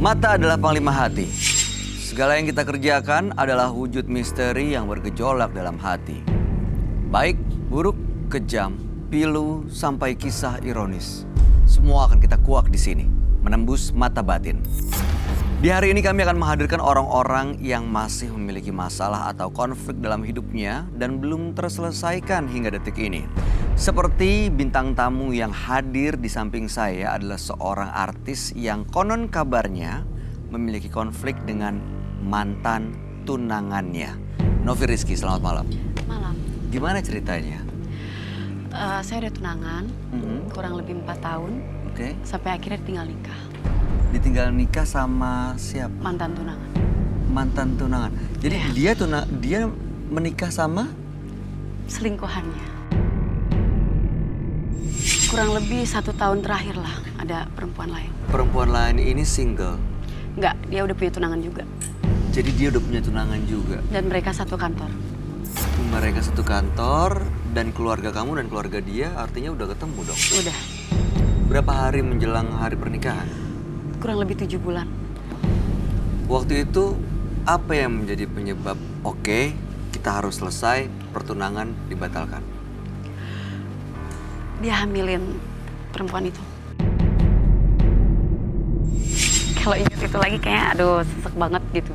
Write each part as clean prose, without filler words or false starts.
Mata adalah panglima hati. Segala yang kita kerjakan adalah wujud misteri yang bergejolak dalam hati. Baik, buruk, kejam, pilu, sampai kisah ironis. Semua akan kita kuak di sini, menembus mata batin. Di hari ini kami akan menghadirkan orang-orang yang masih memiliki masalah atau konflik dalam hidupnya dan belum terselesaikan hingga detik ini. Seperti bintang tamu yang hadir di samping saya adalah seorang artis yang konon kabarnya memiliki konflik dengan mantan tunangannya. Novi Rizky, selamat malam. Malam. Gimana ceritanya? Saya udah tunangan, kurang lebih 4 tahun. Oke. Sampai akhirnya tinggal nikah. Ditinggal nikah sama siapa? Mantan tunangan. Mantan tunangan. Jadi Iya. dia menikah sama? Selingkuhannya. Kurang lebih 1 tahun terakhir lah ada perempuan lain. Perempuan lain ini single. Enggak, dia udah punya tunangan juga. Jadi dia udah punya tunangan juga. Dan mereka satu kantor. Mereka satu kantor dan keluarga kamu dan keluarga dia artinya udah ketemu dong. Udah, Berapa hari menjelang hari pernikahan? kurang lebih 7 bulan. Waktu itu apa yang menjadi penyebab oke, kita harus selesai, pertunangan dibatalkan? Dia hamilin perempuan itu. Kalau ingat itu lagi kayak aduh sesek banget gitu.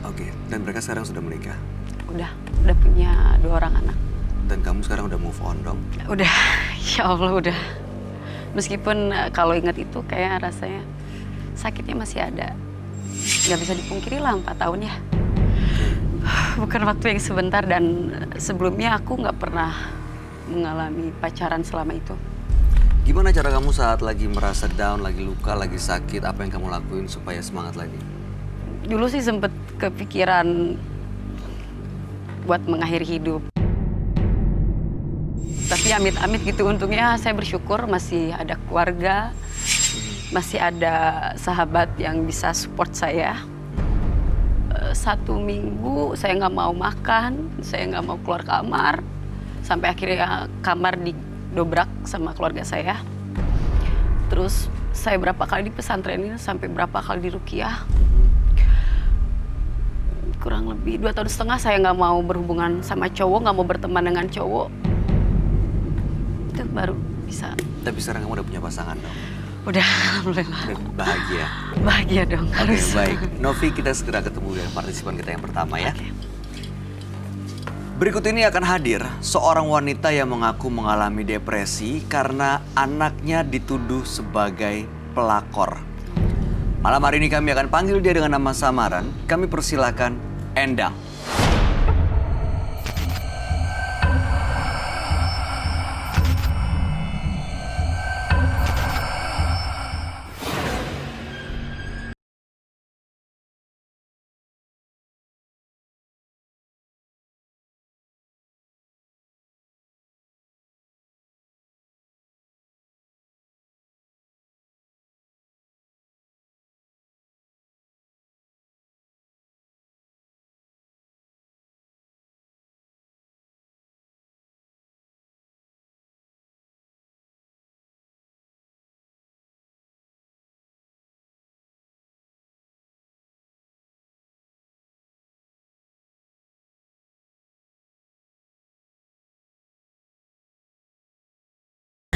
Oke, dan mereka sekarang sudah menikah. Udah punya 2 orang anak. Dan kamu sekarang udah move on dong? Udah, insya Allah udah. Meskipun kalau ingat itu kayak rasanya sakitnya masih ada. Nggak bisa dipungkiri lah 4 tahun ya. Bukan waktu yang sebentar dan sebelumnya aku nggak pernah mengalami pacaran selama itu. Gimana cara kamu saat lagi merasa down, lagi luka, lagi sakit, apa yang kamu lakuin supaya semangat lagi? Dulu sih sempet kepikiran buat mengakhiri hidup. Tapi amit-amit gitu, untungnya saya bersyukur masih ada keluarga, masih ada sahabat yang bisa support saya. 1 minggu saya nggak mau makan, saya nggak mau keluar kamar, sampai akhirnya kamar didobrak sama keluarga saya. Terus saya berapa kali di pesantren ini, sampai berapa kali di ruqyah. Kurang lebih 2,5 tahun saya nggak mau berhubungan sama cowok, nggak mau berteman dengan cowok. Itu baru bisa. Tapi sekarang kamu udah punya pasangan dong? Udah, alhamdulillah. Udah bahagia? Bahagia dong. Oke, Harus. baik. Novi, kita segera ketemu dengan partisipan kita yang pertama ya. Oke. Berikut ini akan hadir seorang wanita yang mengaku mengalami depresi karena anaknya dituduh sebagai pelakor. Malam hari ini kami akan panggil dia dengan nama samaran. Kami persilahkan Endang.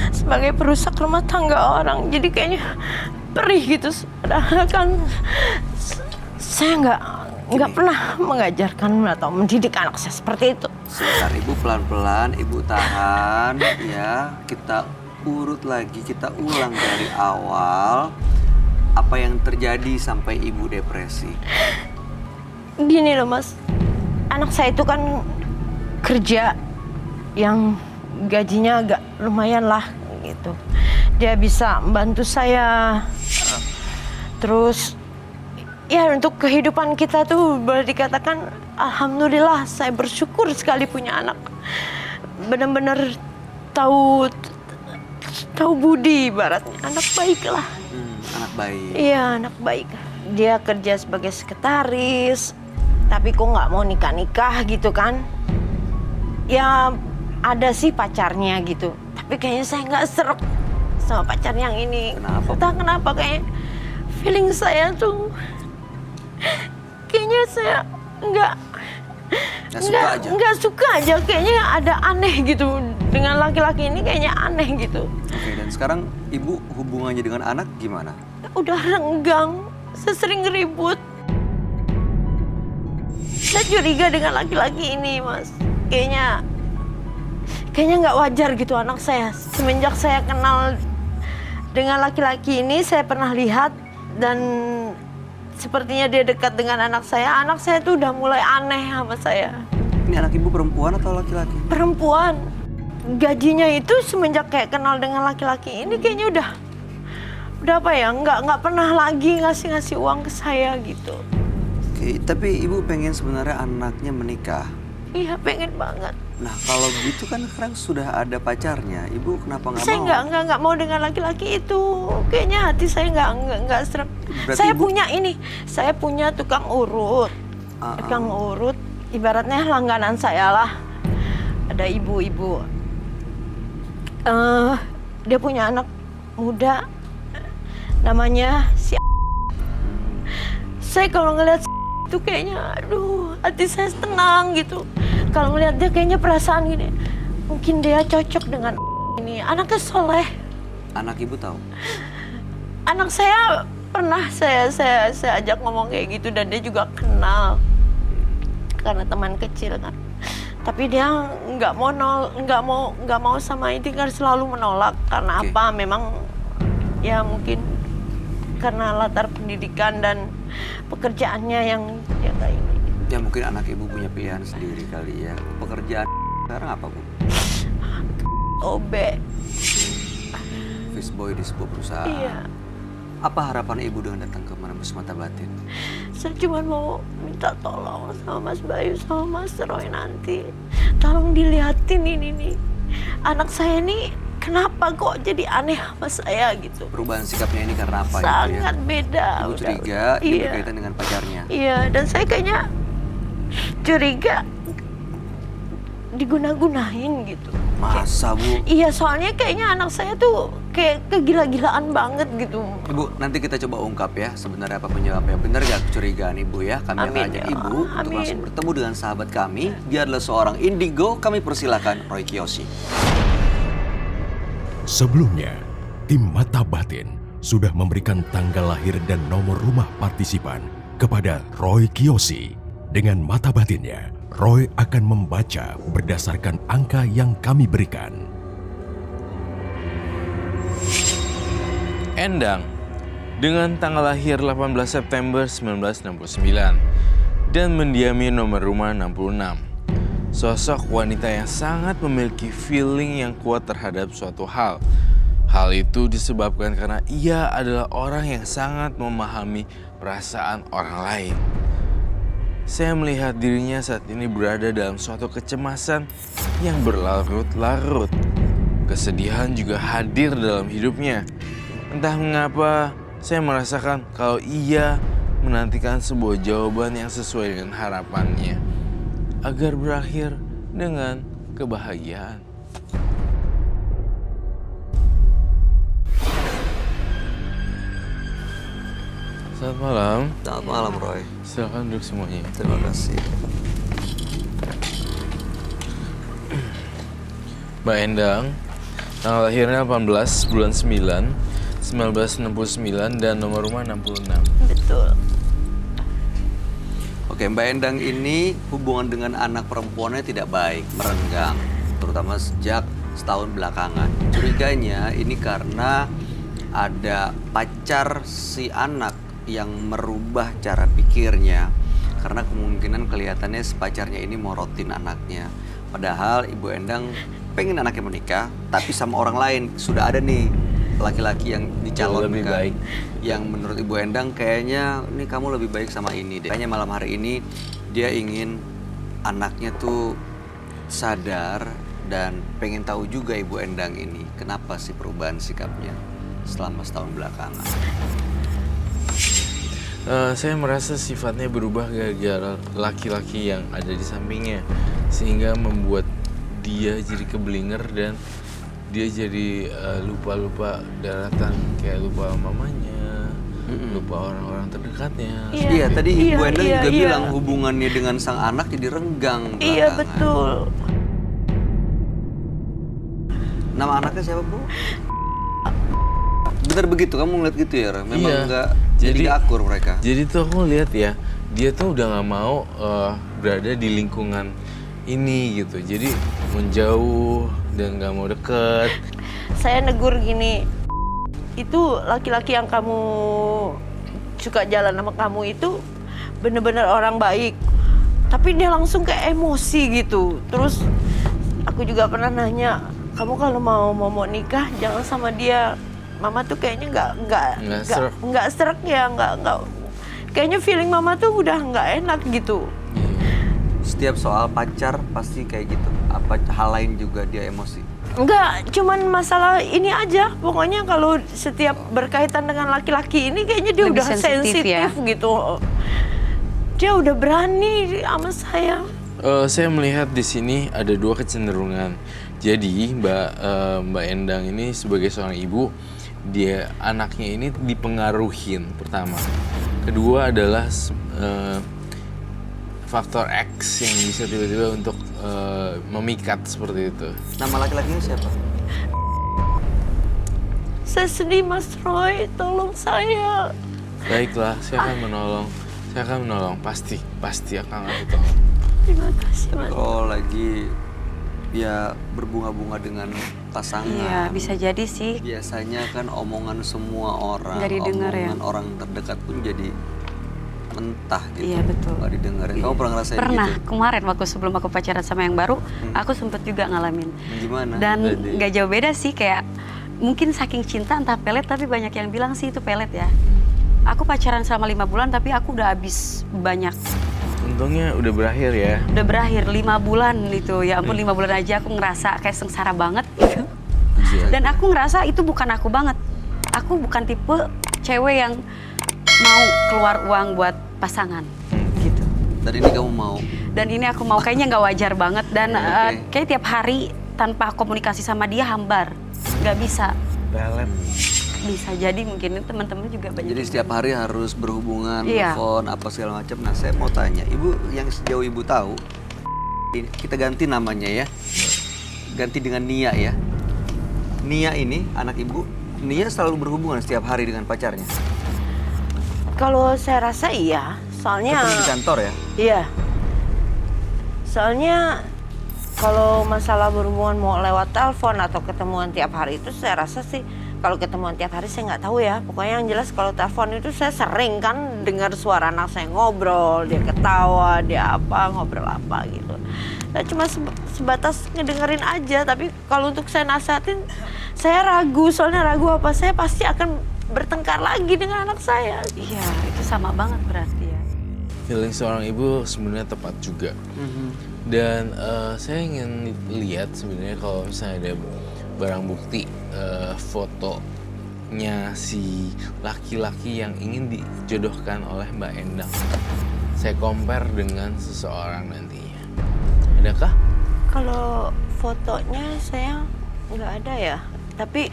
Sebagai perusak rumah tangga orang, jadi kayaknya perih gitu. Padahal kan saya nggak pernah mengajarkan atau mendidik anak saya seperti itu. Sebentar, Ibu, pelan-pelan, Ibu tahan ya. Kita urut lagi, kita ulang dari awal. Apa yang terjadi sampai Ibu depresi? Gini loh Mas, anak saya itu kan kerja yang gajinya agak lumayan lah gitu. Dia bisa membantu saya. Terus ya untuk kehidupan kita tuh boleh dikatakan alhamdulillah saya bersyukur sekali punya anak. Benar-benar tahu budi ibaratnya. Anak baik lah. Anak baik. Iya, anak baik. Dia kerja sebagai sekretaris, tapi kok nggak mau nikah-nikah gitu kan. Ya ada sih pacarnya gitu, tapi kayaknya saya nggak serek sama pacar yang ini. Kenapa? Entah kenapa kayak feeling saya tuh kayaknya saya nggak suka aja. Kayaknya ada aneh gitu dengan laki-laki ini, kayaknya aneh gitu. Oke, dan sekarang ibu hubungannya dengan anak gimana? Udah renggang, saya sering ribut. Saya curiga dengan laki-laki ini, Mas. Kayaknya nggak wajar gitu anak saya. Semenjak saya kenal dengan laki-laki ini, saya pernah lihat dan sepertinya dia dekat dengan anak saya. Anak saya tuh udah mulai aneh sama saya. Ini anak ibu perempuan atau laki-laki? Perempuan. Gajinya itu semenjak kayak kenal dengan laki-laki ini kayaknya udah apa ya? Nggak pernah lagi ngasih uang ke saya gitu. Oke, tapi ibu pengen sebenarnya anaknya menikah. Iya, pengen banget. Nah, kalau gitu kan sekarang sudah ada pacarnya. Ibu kenapa nggak mau? Saya nggak mau dengan laki-laki itu. Kayaknya hati saya nggak serap. Saya punya tukang urut. Tukang urut, ibaratnya langganan saya lah. Ada ibu-ibu. Dia punya anak muda, namanya si. Saya kalau ngeliat itu kayaknya, aduh, hati saya tenang gitu. Kalau ngeliat dia kayaknya perasaan gini, mungkin dia cocok dengan ini. Anaknya soleh. Anak ibu tahu? Anak saya pernah saya ajak ngomong kayak gitu dan dia juga kenal karena teman kecil kan. Tapi dia nggak mau sama ini, kan selalu menolak. Karena apa? Memang ya mungkin karena latar pendidikan dan pekerjaannya yang kayak ini. Ya mungkin anak ibu punya pilihan sendiri kali ya. Pekerjaan sekarang apa, Bu? OB. Fishboy di sebuah perusahaan. Iya. Apa harapan ibu dengan datang ke Menembus Mata Batin? Saya cuma mau minta tolong sama Mas Bayu sama Mas Roy nanti. Tolong dilihatin ini nih. Anak saya nih kenapa kok jadi aneh sama saya gitu. Perubahan sikapnya ini karena apa? Sangat gitu ya? beda. Ibu curiga ini berkaitan dengan pacarnya. Iya, dan saya kayaknya curiga diguna-gunain gitu. Masa, Bu? Iya, soalnya kayaknya anak saya tuh kayak kegila-gilaan banget gitu. Ibu, nanti kita coba ungkap ya sebenarnya apa penyebabnya. Benar gak kecurigaan ibu ya? Kami akan ajak ibu untuk langsung bertemu dengan sahabat kami. Dia adalah seorang indigo. Kami persilakan Roy Kiyoshi. Sebelumnya, tim Mata Batin sudah memberikan tanggal lahir dan nomor rumah partisipan kepada Roy Kiyoshi. Dengan mata batinnya, Roy akan membaca berdasarkan angka yang kami berikan. Endang, dengan tanggal lahir 18 September 1969 dan mendiami nomor rumah 66. Sosok wanita yang sangat memiliki feeling yang kuat terhadap suatu hal. Hal itu disebabkan karena ia adalah orang yang sangat memahami perasaan orang lain. Saya melihat dirinya saat ini berada dalam suatu kecemasan yang berlarut-larut. Kesedihan juga hadir dalam hidupnya. Entah mengapa, saya merasakan kalau ia menantikan sebuah jawaban yang sesuai dengan harapannya, agar berakhir dengan kebahagiaan. Selamat malam. Selamat malam, Roy. Silakan duduk semuanya. Terima kasih. Mbak Endang, tanggal lahirnya 18 bulan 9, 1969 dan nomor rumah 66. Betul. Oke, Mbak Endang ini hubungan dengan anak perempuannya tidak baik, merenggang. Terutama sejak setahun belakangan. Curiganya ini karena ada pacar si anak yang merubah cara pikirnya. Karena kemungkinan kelihatannya si pacarnya ini morotin anaknya. Padahal Ibu Endang pengen anaknya menikah, tapi sama orang lain. Sudah ada nih laki-laki yang dicalonkan. Lebih baik. Yang menurut Ibu Endang kayaknya ini kamu lebih baik sama ini deh. Kayaknya malam hari ini dia ingin anaknya tuh sadar dan pengen tahu juga Ibu Endang ini kenapa sih perubahan sikapnya selama setahun belakangan. Saya merasa sifatnya berubah gara-gara laki-laki yang ada di sampingnya, sehingga membuat dia jadi keblinger dan dia jadi lupa-lupa daratan, kayak lupa mamanya, lupa orang-orang terdekatnya. Iya, tadi Ibu Endang juga iya. bilang hubungannya dengan sang anak jadi renggang Iya belakangan. betul. Nama anaknya siapa, Bu? Bener begitu, kamu ngeliat gitu ya? Ra? Memang Iya. nggak jadi nggak akur mereka. Jadi tuh aku lihat ya, dia tuh udah nggak mau berada di lingkungan ini gitu. Jadi menjauh dan nggak mau deket. Saya negur gini, itu laki-laki yang kamu suka jalan sama kamu itu bener-bener orang baik. Tapi dia langsung kayak emosi gitu. Terus aku juga pernah nanya, kamu kalau mau nikah jangan sama dia. Mama tuh kayaknya nggak serak ya, nggak. Kayaknya feeling mama tuh udah nggak enak gitu. Setiap soal pacar pasti kayak gitu. Apa hal lain juga dia emosi? Enggak, cuman masalah ini aja. Pokoknya kalau setiap berkaitan dengan laki-laki ini kayaknya dia Lebih udah sensitif ya? gitu. Dia udah berani sama saya. Saya melihat di sini ada dua kecenderungan. Jadi Mbak Endang ini sebagai seorang ibu, dia anaknya ini dipengaruhin pertama. Kedua adalah faktor X yang bisa tiba-tiba untuk memikat seperti itu. Nama laki-lakinya siapa? Saya sedih Mas Roy, tolong saya. Baiklah, saya akan menolong. Saya akan menolong, pasti akan aku tolong. Terima kasih Mas. Oh, lagi ya berbunga-bunga dengan pasangan. Iya, bisa jadi sih. Biasanya kan omongan semua orang, Nggak didengar ya? omongan orang terdekat pun jadi mentah gitu. Iya, betul. Nggak didengarin. Kamu pernah ngerasain Pernah, gitu? kemarin waktu sebelum aku pacaran sama yang baru, aku sempet juga ngalamin. Gimana? Dan Tadi? nggak jauh beda sih, kayak mungkin saking cinta entah pelet, tapi banyak yang bilang sih itu pelet ya. Aku pacaran selama 5 bulan, tapi aku udah habis banyak. Untungnya udah berakhir ya. Udah berakhir 5 bulan itu, ya ampun 5 bulan aja aku ngerasa kayak sengsara banget gitu. Dan aku ngerasa itu bukan aku banget. Aku bukan tipe cewek yang mau keluar uang buat pasangan gitu. Dan ini kamu mau? Dan ini aku mau, kayaknya nggak wajar banget. Dan Oke. kayak tiap hari tanpa komunikasi sama dia hambar. Nggak bisa. Pelet. Bisa jadi mungkin teman-teman juga banyak. Jadi setiap hari harus berhubungan, Iya. telepon, apa segala macam. Nah, saya mau tanya, Ibu yang sejauh Ibu tahu, ini kita ganti namanya ya. Ganti dengan Nia ya. Nia ini, anak Ibu, Nia selalu berhubungan setiap hari dengan pacarnya. Kalau saya rasa iya, soalnya Ketemu di kantor ya? iya. Soalnya kalau masalah berhubungan mau lewat telepon atau ketemuan tiap hari itu saya rasa sih kalau ketemuan tiap hari saya nggak tahu ya. Pokoknya yang jelas kalau telepon itu saya sering kan dengar suara anak saya ngobrol, dia ketawa, dia apa, ngobrol apa gitu. Saya cuma sebatas ngedengerin aja, tapi kalau untuk saya nasihatin saya ragu, soalnya ragu apa saya pasti akan bertengkar lagi dengan anak saya. Iya, itu sama banget berarti ya. Feeling seorang ibu sebenarnya tepat juga. Dan saya ingin lihat sebenarnya kalau misalnya ada barang bukti fotonya si laki-laki yang ingin dijodohkan oleh Mbak Endang. Saya compare dengan seseorang nantinya. Adakah? Kalau fotonya saya nggak ada ya, tapi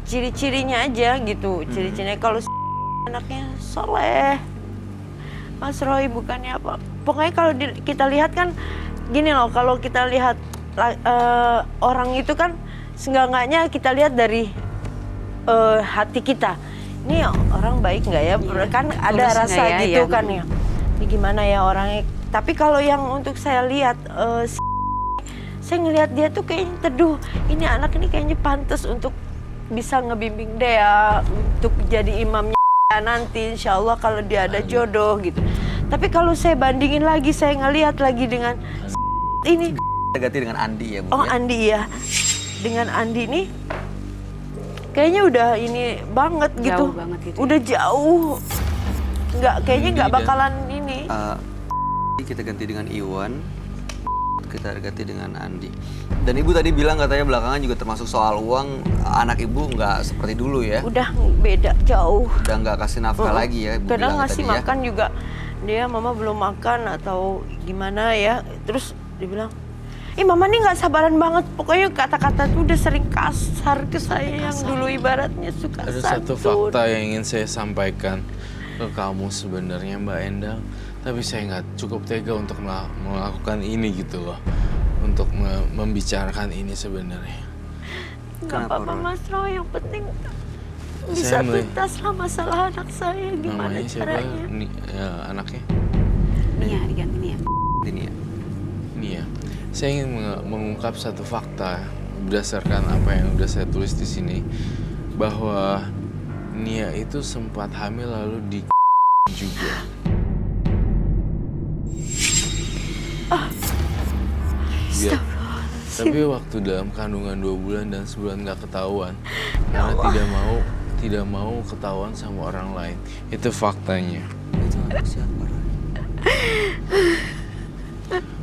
ciri-cirinya aja gitu. Ciri-cirinya kalau anaknya soleh, Mas Roy bukannya apa. Pokoknya kalau kita lihat kan gini loh, kalau kita lihat orang itu kan seenggak-enggaknya kita lihat dari hati kita. Ini orang baik nggak ya? Iya. Kan ada Tulus rasa nggak ya? gitu Iya. kan ya. Ini gimana ya orangnya? Tapi kalau yang untuk saya lihat, saya ngelihat dia tuh kayaknya teduh. Ini anak ini kayaknya pantas untuk bisa ngebimbing dia untuk jadi imamnya nanti, insya Allah kalau dia ada jodoh gitu. Tapi kalau saya bandingin lagi, saya ngelihat lagi dengan ini. Kita ganti dengan Andi ya, Bu. Oh ya? Andi ya, dengan Andi nih kayaknya udah ini banget gitu. Jauh banget gitu ya. Udah jauh. Kayaknya nggak Andi dan- bakalan ini. Kita ganti dengan Iwan, kita ganti dengan Andi. Dan Ibu tadi bilang katanya belakangan juga termasuk soal uang, anak Ibu nggak seperti dulu ya? Udah beda jauh. Udah nggak kasih nafkah lagi ya, Ibu Kadang bilang ngasih tadi ya? makan juga dia mama belum makan atau gimana ya. Terus dia bilang, Mama nih nggak sabaran banget. Pokoknya kata-kata tuh udah sering kasar ke saya yang dulu ibaratnya suka Ada satu santun. fakta yang ingin saya sampaikan ke kamu sebenarnya Mbak Endang. Tapi saya nggak cukup tega untuk melakukan ini gitu loh. Untuk membicarakan ini sebenarnya. Nggak Kenapa, apa-apa Roy? Mas Roy, yang penting Saya bisa melihat- tuntaslah masalah anak saya. Gimana Namanya siapa caranya? anaknya? Nia, diganti Nia. Ini ya. Nia. Saya ingin mengungkap satu fakta berdasarkan apa yang udah saya tulis di sini bahwa Nia itu sempat hamil lalu di juga. Biar- tapi waktu dalam kandungan 2 bulan dan sebulan nggak ketahuan karena tidak mau ketahuan sama orang lain. Itu faktanya. Itu anak siapa, Roy?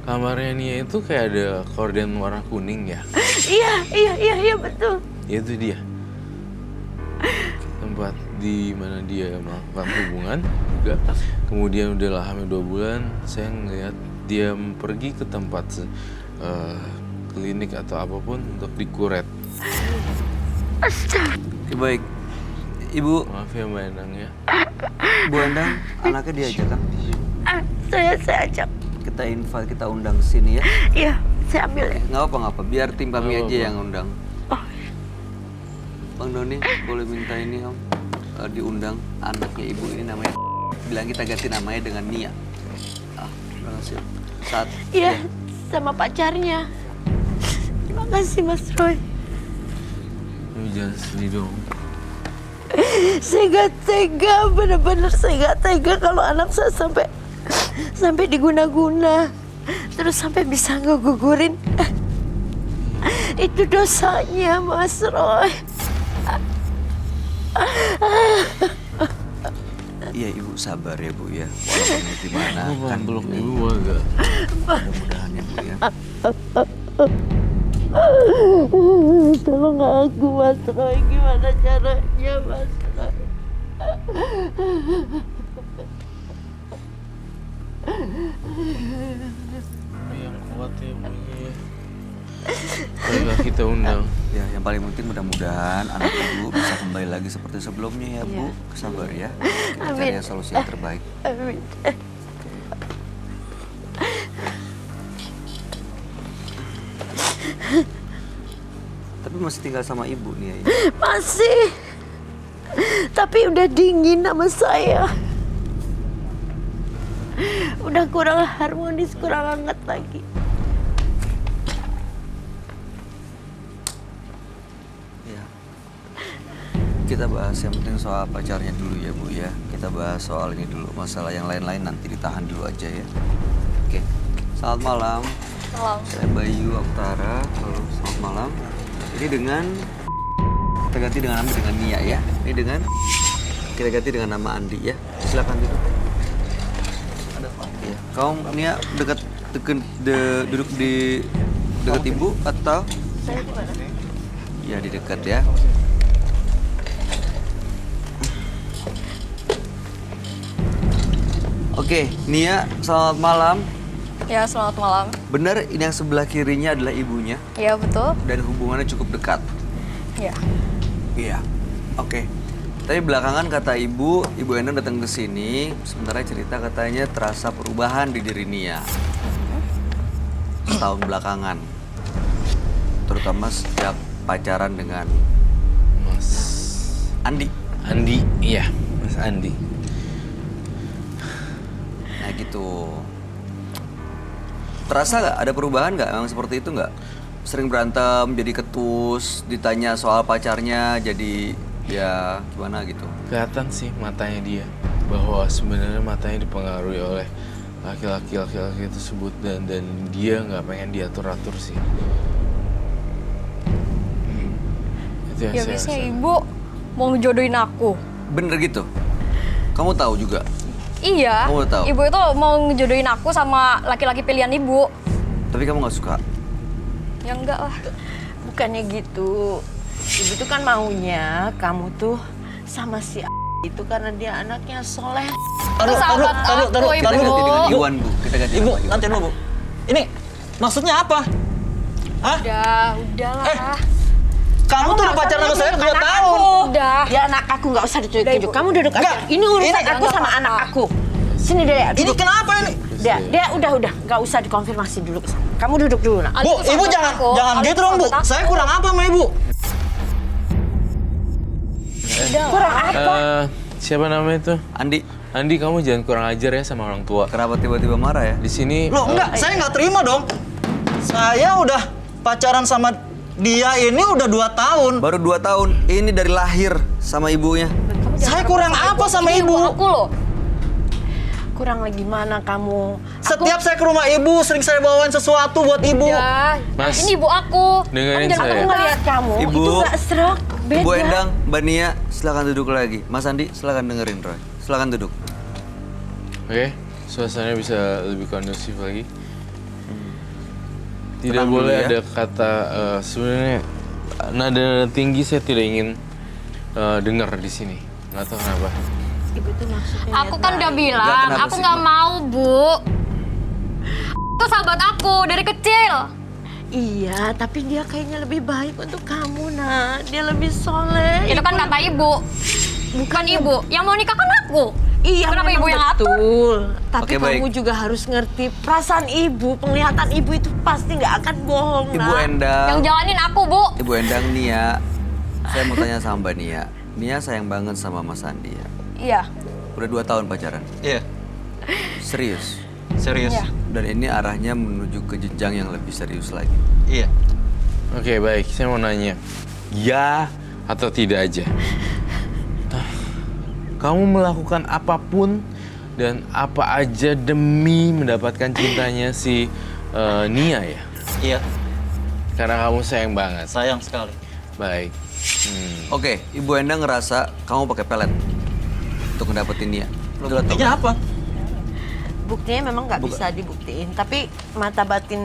Kamarnya Nia itu kayak ada korden warna kuning ya. Iya betul. Itu dia. Tempat di mana dia melakukan hubungan juga. Kemudian udah hamil 2 bulan, saya ngeliat dia pergi ke tempat klinik atau apapun untuk dikuret. Oke, baik. Ibu, Maaf ya Mbak Endang ya. Bu Endang, anaknya diajak kan? Saya ajak. Kita invite, kita undang ke sini ya. Iya, saya ambil ya. Nggak apa-apa, biar tim kami Nggak aja apa-apa. yang undang. Bang Doni, boleh minta ini Om? Diundang anaknya ibu ini namanya. Bilang kita ganti namanya dengan Nia. Terima kasih. Saat Iya, sama pacarnya. Terima kasih Mas Roy. Lu jangan sedih dong. Saya gak tega, bener-bener saya gak tega kalau anak saya sampai diguna-guna. Terus sampai bisa ngegugurin. Itu dosanya Mas Roy. Iya ibu sabar ya bu ya. Walaupun di mana kan Belum ini. ibu agak. Mudah-mudahan ya bu ya. Tolong aku Mas Roy, gimana caranya Mas Roy? Yang kuat ya punya ya. Baiklah kita undang. Ya yang paling penting mudah-mudahan anak ibu bisa kembali lagi seperti sebelumnya ya bu. Sabar ya. Kita cari Amin. solusi yang terbaik. Amin. Tapi masih tinggal sama ibu nih ya. Masih. Tapi udah dingin sama saya. Udah kurang harmonis, kurang hangat lagi. Ya. Kita bahas yang penting soal pacarnya dulu ya bu ya. Kita bahas soal ini dulu. Masalah yang lain-lain nanti ditahan dulu aja ya. Oke. Selamat malam. Malam. Saya Bayu Aktara. Halo, selamat malam. Ini dengan kita ganti dengan nama dengan Nia ya. Ini dengan kita ganti dengan nama Andi ya. Silakan duduk. Ada Pak. Ya. Kamu Nia duduk di dekat ibu atau? Saya di mana? Ya di dekat ya. Oke, Nia, selamat malam. Ya, selamat malam. Benar ini yang sebelah kirinya adalah ibunya Ya, betul. dan hubungannya cukup dekat. Ya. Iya. Oke. Tapi belakangan kata ibu Endang datang ke sini, sementara cerita katanya terasa perubahan di diri Nia. Setahun belakangan. Terutama sejak pacaran dengan Mas Andi. Andi, iya, Mas Andi. Nah gitu. Terasa nggak ada perubahan nggak? Memang seperti itu nggak? Sering berantem, jadi ketus, ditanya soal pacarnya, jadi ya gimana gitu. Kelihatan sih matanya dia bahwa sebenarnya matanya dipengaruhi oleh laki-laki tersebut dan dia nggak pengen diatur-atur sih. Itu yang Ya, saya biasanya rasa. ibu mau ngejodohin aku. Bener gitu? Kamu tahu juga? Iya. Kamu tahu? Ibu itu mau ngejodohin aku sama laki-laki pilihan ibu. Tapi kamu nggak suka? Ya enggak lah. Bukannya gitu. Ibu tuh kan maunya kamu tuh sama si itu karena dia anaknya soleh. Itu sahabat aku, Kita ganti dengan ibu. Iwan bu. Kita ganti Ibu, nama Iwan. nanti dulu, Bu. Ini maksudnya apa? Hah? Udahlah. Kamu tuh udah pacaran sama saya 2 tahun. Udah. Dia anak aku, nggak usah ditunjuk-tunjuk. Kamu duduk aja. Enggak. Ini urusan Ini- aku sama anak aku. Sini Dea, Ini duduk. kenapa ini? Dia udah, nggak usah dikonfirmasi dulu ke sana. Kamu duduk dulu, nak. Bu, Aldi tuh ibu sahabat aku. jangan Aldi gitu tuh dong, Bu. sahabat aku. Saya kurang apa sama ibu? Kurang apa? Siapa namanya itu? Andi, Andi, kamu jangan kurang ajar ya sama orang tua. kenapa tiba-tiba marah ya? Di sini Loh, enggak, saya nggak terima dong. Saya udah pacaran sama dia ini udah 2 tahun. Baru 2 tahun, ini dari lahir sama ibunya. Saya kurang apa sama Ini ibu? Aku loh. Kurang lagi mana kamu? Setiap saya ke rumah ibu, sering saya bawain sesuatu buat ibu. Ya, Mas, ini ibu aku. dengerin Kamu jangan saya. Aku ngeliat kamu, Ibu. itu nggak serak. Beda. Ibu Endang, Mbak Nia, silakan duduk lagi. Mas Andi, silakan dengerin Roy. Silakan duduk. Oke, suasananya bisa lebih kondusif lagi. Tidak Tenang boleh dulu ya. ada kata sebenarnya nada tinggi saya tidak ingin dengar di sini. Nggak tahu kenapa. Ibu tuh maksudnya Aku kan udah Nggak, bilang, kenapa aku sih, nggak Mbak? mau, Bu. Itu sahabat aku dari kecil. Iya, tapi dia kayaknya lebih baik untuk kamu, nak. Dia lebih soleh. Itu kan kata ibu. Bukan ibu. Yang mau nikah kan aku. Iya, Kenapa memang ibu yang atur? betul. Tapi Oke, baik. kamu juga harus ngerti perasaan ibu, penglihatan ibu itu pasti nggak akan bohong, Ibu nak. Endang. Yang jalanin aku, Bu. Ibu Endang, Nia. Saya mau tanya sama Mbak Nia. Nia sayang banget sama Mas Andi ya. Iya. Udah 2 tahun pacaran. Iya, Serius. serius. Iya. Dan ini arahnya menuju ke jenjang yang lebih serius lagi. Iya. Oke, baik. Saya mau nanya. Ya atau tidak aja? Kamu melakukan apapun dan apa aja demi mendapatkan cintanya si Nia ya? Iya, Karena kamu sayang banget. sayang sekali. Baik. Oke, Ibu Endang ngerasa kamu pakai pelet untuk ngedapetin Nia. Loh, Betul atau buktinya enggak? apa? Buktinya memang nggak bisa dibuktiin, tapi mata batin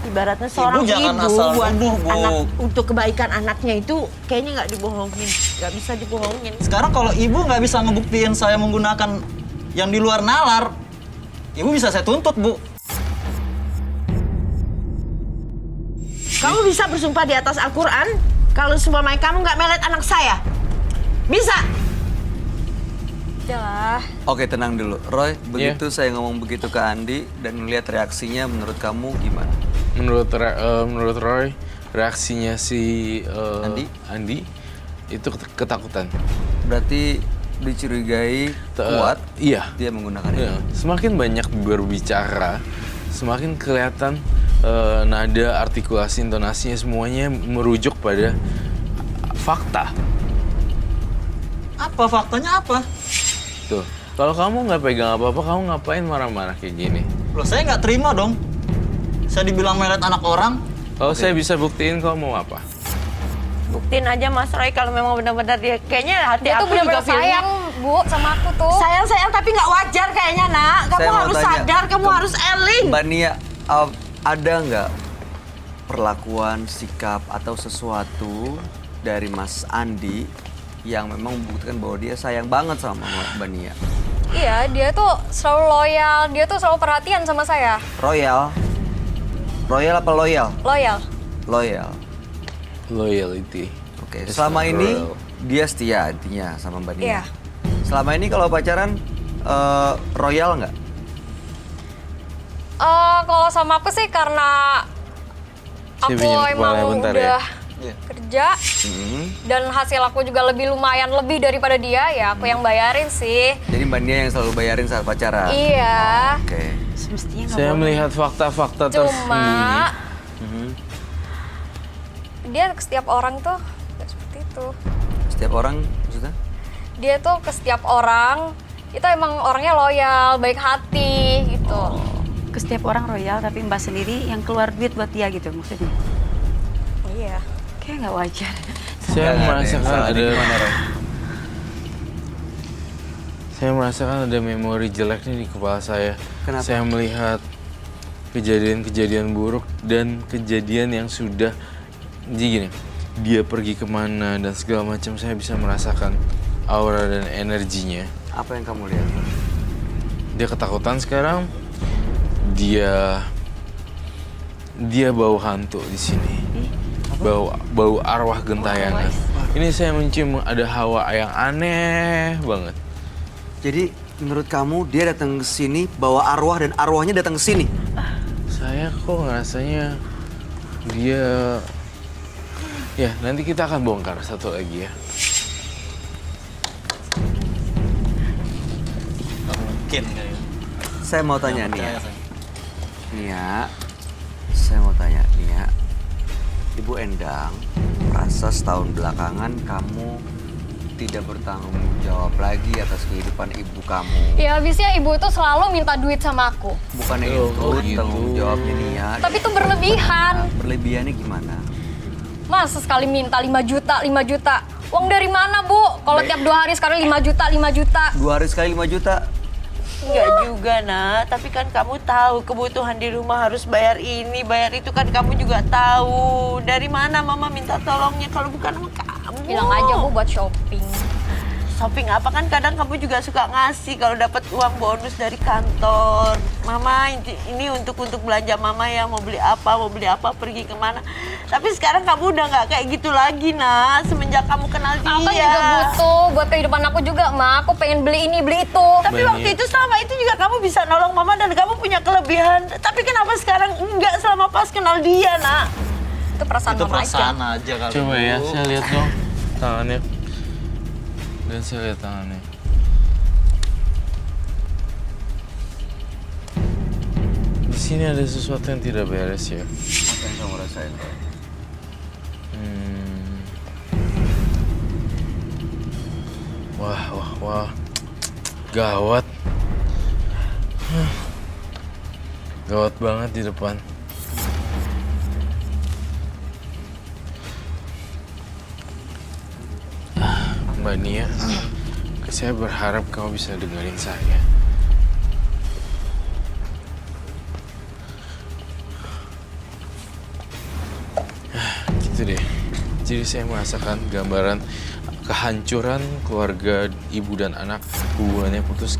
ibaratnya Ibu seorang jangan ibu asal buat nuduh, Bu. anak untuk kebaikan anaknya itu kayaknya nggak dibohongin, nggak bisa dibohongin. Sekarang kalau ibu nggak bisa ngebuktiin saya menggunakan yang di luar nalar, ibu bisa saya tuntut, Bu. Kamu bisa bersumpah di atas Al-Quran kalau sumpah kamu nggak melet anak saya? Bisa? Udahlah. Oke, tenang dulu. Roy, begitu saya ngomong begitu ke Andi dan melihat reaksinya, menurut kamu gimana? Menurut Roy, reaksinya si Andi? itu ketakutan. Berarti dicurigai kuat Iya. dia menggunakan Iya. itu. Semakin banyak berbicara, semakin kelihatan nada, artikulasi, intonasinya semuanya merujuk pada fakta. Apa faktanya apa? Tuh, kalau kamu nggak pegang apa-apa, kamu ngapain marah-marah kayak gini? Loh, saya nggak terima dong. Saya dibilang melet anak orang. Kalau saya bisa buktiin, kamu mau apa? Buktiin aja Mas Roy kalau memang benar-benar dia kayaknya hati Dia tuh aku juga bener-bener sayang, Bu, sama aku tuh. sayang tapi nggak wajar kayaknya, nak. Kamu Saya mau harus tanya, sadar, kamu harus eling. Mbak Nia, ada nggak perlakuan, sikap, atau sesuatu dari Mas Andi yang memang membuktikan bahwa dia sayang banget sama Mbak Nia? Iya, dia tuh selalu loyal, dia tuh selalu perhatian sama saya. Royal? Royal apa loyal? Loyal. Loyal. Loyalty. Oke, It's selama not ini royal. dia setia intinya sama Mbak Nia? Iya. Selama ini kalau pacaran, royal nggak? Kalau sama aku sih karena Saya aku pinjam emang kepalanya bentar ya. udah kerja dan hasil aku juga lumayan lebih daripada dia, ya aku yang bayarin sih. Jadi Mbak Nia yang selalu bayarin saat pacaran? Iya. Oke. Semestinya nggak Saya boleh. melihat fakta-fakta Cuma tersembunyi. dia ke setiap orang tuh nggak seperti itu. Setiap orang maksudnya? Dia tuh ke setiap orang itu emang orangnya loyal, baik hati gitu. Ke setiap orang royal, tapi Mbak sendiri yang keluar duit buat dia gitu maksudnya. Iya. Kayak nggak wajar. Saya merasakan Salah ada gimana, Roy? Saya merasakan ada memori jelek nih di kepala saya. Kenapa? Saya melihat kejadian-kejadian buruk dan kejadian yang sudah jadi gini. Dia pergi kemana dan segala macam, saya bisa merasakan aura dan energinya. Apa yang kamu lihat? Dia ketakutan sekarang. Dia dia bau hantu di sini. Bau arwah gentayangan. Ini saya mencium ada hawa yang aneh banget. Jadi menurut kamu dia datang ke sini bawa arwah dan arwahnya datang ke sini? Saya kok ngerasanya dia... Ya, nanti kita akan bongkar satu lagi ya. Mungkin kali. Saya mau tanya Nia. Nia, saya mau tanya Nia. Ibu Endang merasa setahun belakangan kamu tidak bertanggung jawab lagi atas kehidupan ibu kamu. Ya habisnya ibu itu selalu minta duit sama aku. Bukannya Oh, itu gitu. tanggung jawabnya Nia. Tapi itu berlebihan. Berlebihannya gimana? Masa sekali minta 5 juta, 5 juta. Uang dari mana, Bu? Kalau tiap 2 hari sekali 5 juta, 5 juta. 2 hari sekali 5 juta. Enggak juga, Nak. Tapi kan kamu tahu kebutuhan di rumah harus bayar ini, bayar itu kan kamu juga tahu. Dari mana Mama minta tolongnya kalau bukan sama kamu? Bilang aja, Bu, buat shopping. Shopping apa kan kadang kamu juga suka ngasih kalau dapat uang bonus dari kantor. Mama ini untuk belanja Mama ya, mau beli apa, pergi kemana. Tapi sekarang kamu udah nggak kayak gitu lagi, Nak. Semenjak kamu kenal dia. Aku juga butuh buat kehidupan aku juga, Ma. Aku pengen beli ini, beli itu. Tapi waktu itu selama itu juga kamu bisa nolong Mama dan kamu punya kelebihan. Tapi kenapa sekarang enggak selama pas kenal dia, Nak? Itu perasaan Itu Mama perasaan aja. aja kali. Coba ya, Bu. saya lihat dong tangannya. Dan saya lihat tangannya. Di sini ada sesuatu yang tidak beres ya. Apa yang kamu rasain? Wah. Gawat. Gawat banget di depan. Mbak Nia, saya berharap kamu bisa dengerin saya. Gitu deh. Jadi saya merasakan gambaran kehancuran keluarga ibu dan anak, hubungannya putus.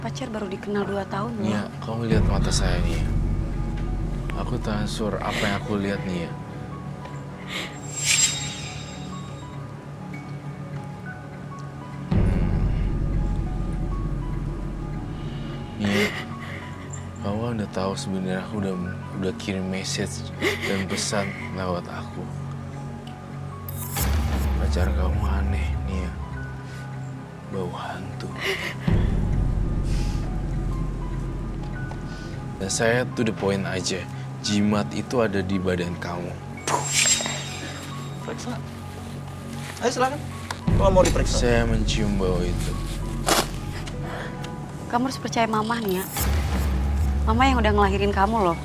Pacar baru dikenal 2 tahun loh. Nia, kamu lihat mata saya nih. Aku transfer apa yang aku lihat nih ya. Nia, kamu udah tahu sebenarnya aku udah kirim message dan pesan lewat aku. Pacar kamu aneh, Nia. Bau hantu. Dan saya to the point aja, jimat itu ada di badan kamu. Periksa. Ayo silakan. Kalau mau diperiksa. Saya mencium bau itu. Kamu harus percaya Mama nih ya. Mama yang udah ngelahirin kamu loh.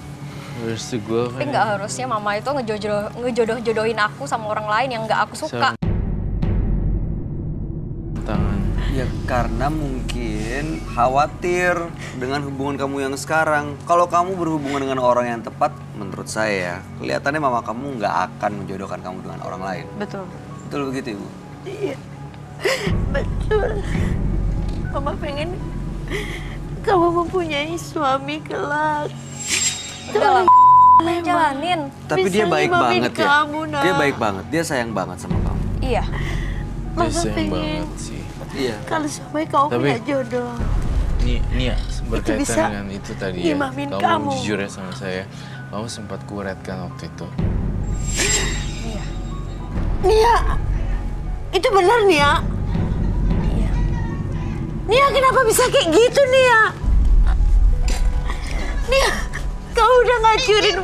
Where's the glove? Tapi nggak harusnya Mama itu ngejodoh-jodohin aku sama orang lain yang nggak aku suka. Tangan. Ya karena mungkin khawatir dengan hubungan kamu yang sekarang. Kalau kamu berhubungan dengan orang yang tepat, menurut saya, kelihatannya mama kamu nggak akan menjodohkan kamu dengan orang lain. Betul. Betul begitu, Ibu? Iya, betul. Mama pengen kamu mempunyai suami kelak. Udah lah, main jalanin. Tapi dia Bisa baik ngimamin banget ya. kamu, Nak. Dia baik banget. Dia sayang banget sama kamu. Iya. Dia Mama sayang pengen banget sih. Iya. kalau sampai kau Tapi- punya jodoh. Nia, berkaitan bisa dengan itu tadi ya. ngimamin Kamu kamu. jujur ya sama saya. Kamu sempat kuret kan waktu itu. Nia, itu benar Nia? Iya. Nia kenapa bisa kayak gitu Nia? Nia, kau udah ngacurin.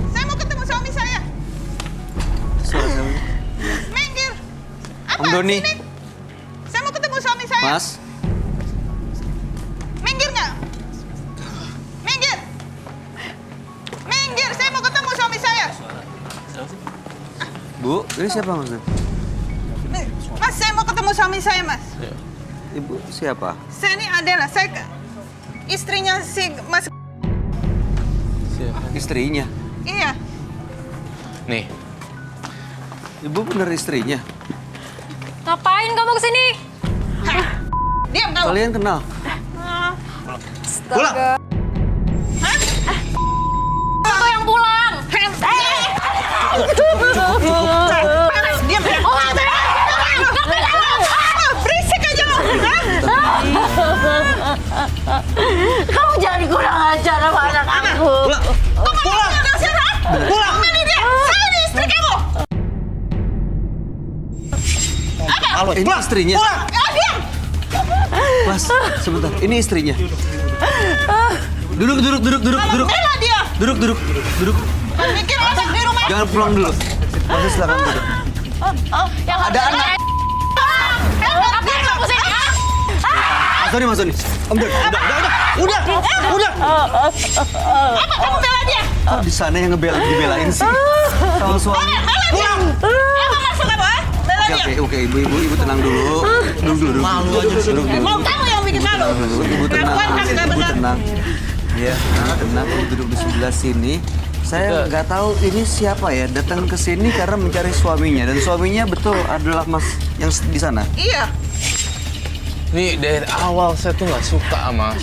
Saya mau ketemu suami saya. Suara siapa? Minggir. Apa? Om Doni. Sini. Saya mau ketemu suami saya. Mas, Minggir nggak? Minggir. Minggir. Saya mau ketemu suami saya. Bu, ini siapa maksudnya? Mas, saya mau ketemu suami saya, Mas. Ibu siapa? Saya ini adalah istrinya si Mas. Siapa? Istrinya. Iya. Nih, Ibu bener istrinya. Ngapain kamu kesini? Diam kamu. Kalian kenal? Pulang. Aku yang pulang. Diam. Berisik aja lo. Kamu jangan kurang ajar sama anak aku. Pulang. Pulang. Pulang. Ini dia. Saya ini istri kamu. Halo, Ini pulang. istrinya. Pulang. Diam. Mas, sebentar. Ini istrinya. Duduk. Bela dia. Duduk. Mikir otak di rumah. Jangan pulang dulu. Mas, silakan duduk. Ada anak. Ngapain kamu sini? Mas Doni. Om Doni, udah. Apa kamu bela dia? Kok di sana yang dibelain sih? Sama suami. Pulang. Apa maksud kamu? Bela dia. Oke, ibu tenang dulu. Duduk. Malu aja duduk. Mau kamu yang bikin malu. Ibu tenang. Kelakuan kamu nggak Ibu benar. tenang. Ya, tenang. Ibu duduk di sebelah sini. Saya nggak tahu ini siapa ya datang ke sini karena mencari suaminya dan suaminya betul adalah Mas yang di sana. Iya. nih dari awal saya tuh nggak suka sama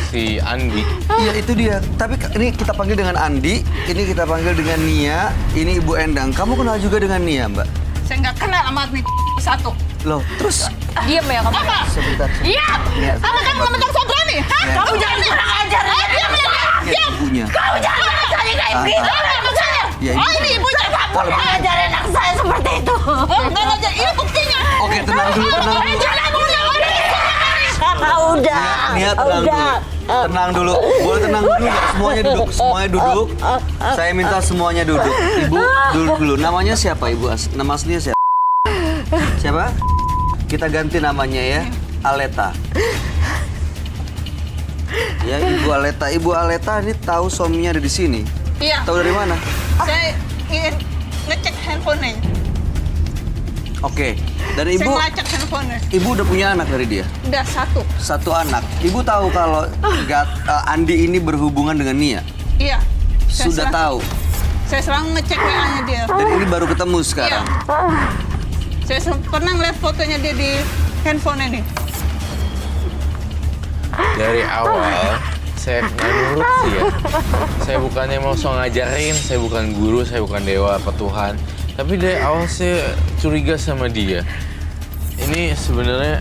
si Andi. Iya itu dia. Tapi ini kita panggil dengan Andi, ini kita panggil dengan Nia, ini Ibu Endang. Kamu kenal juga dengan Nia, Mbak? Saya nggak kenal sama nih satu. Loh, terus Diam ya kamu. Apa? sebentar. Iya. Nia, Apa kamu ngebentak saya berani? Hah? Ya. Kamu jangan kurang ajar. Diam. Nia, ibunya. Kamu jangan ngomong kayak gitu. Maksudnya? Ya, Oh ini ibunya. Kamu ngajar anak saya seperti itu. Oh nggak ngajar. Ini buktinya. Oke, tenang dulu. Udah. Nia, tenang dulu. Tenang dulu. Boleh tenang dulu nggak? Semuanya duduk. Semuanya duduk. Saya minta semuanya duduk. Ibu, duduk dulu. Namanya siapa, Ibu? Nama aslinya siapa? Siapa? Kita ganti namanya ya. Aleta. Ya, Ibu Aleta. Ibu Aleta ini tahu suaminya ada di sini. Iya. Tahu dari mana? Saya ingin ngecek handphonenya. Oke. Dan Saya Ibu, ngelacak handphonenya. Ibu udah punya anak dari dia? Udah satu. Satu anak. Ibu tahu kalau Andi ini berhubungan dengan Nia? Iya. Saya Sudah selalu- tahu. Saya selalu ngecek WA-nya dia. Dan ini baru ketemu sekarang. Saya pernah ngeliat fotonya dia di handphone ini. Dari awal saya nggak nurut sih ya. Saya bukannya mau so ngajarin, saya bukan guru, saya bukan dewa apa Tuhan. Tapi dari awal saya curiga sama dia. Ini sebenarnya,